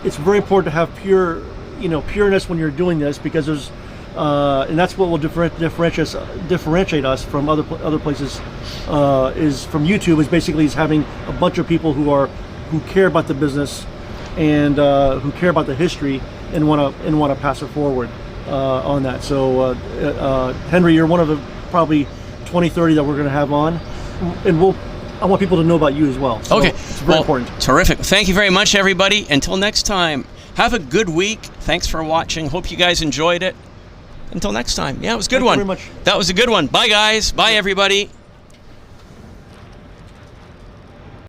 It's very important to have pureness when you're doing this, because there's and that's what will differentiate us from other places. Is from YouTube is basically having a bunch of people who care about the business and who care about the history and want to pass it forward on that. So Henry, you're one of the probably 20-30 that we're going to have on, and I want people to know about you as well. So okay, it's very important. Terrific. Thank you very much, everybody. Until next time, have a good week. Thanks for watching. Hope you guys enjoyed it. Until next time. Yeah, it was a good one. Thank you very much. That was a good one. Bye, guys. Bye, everybody.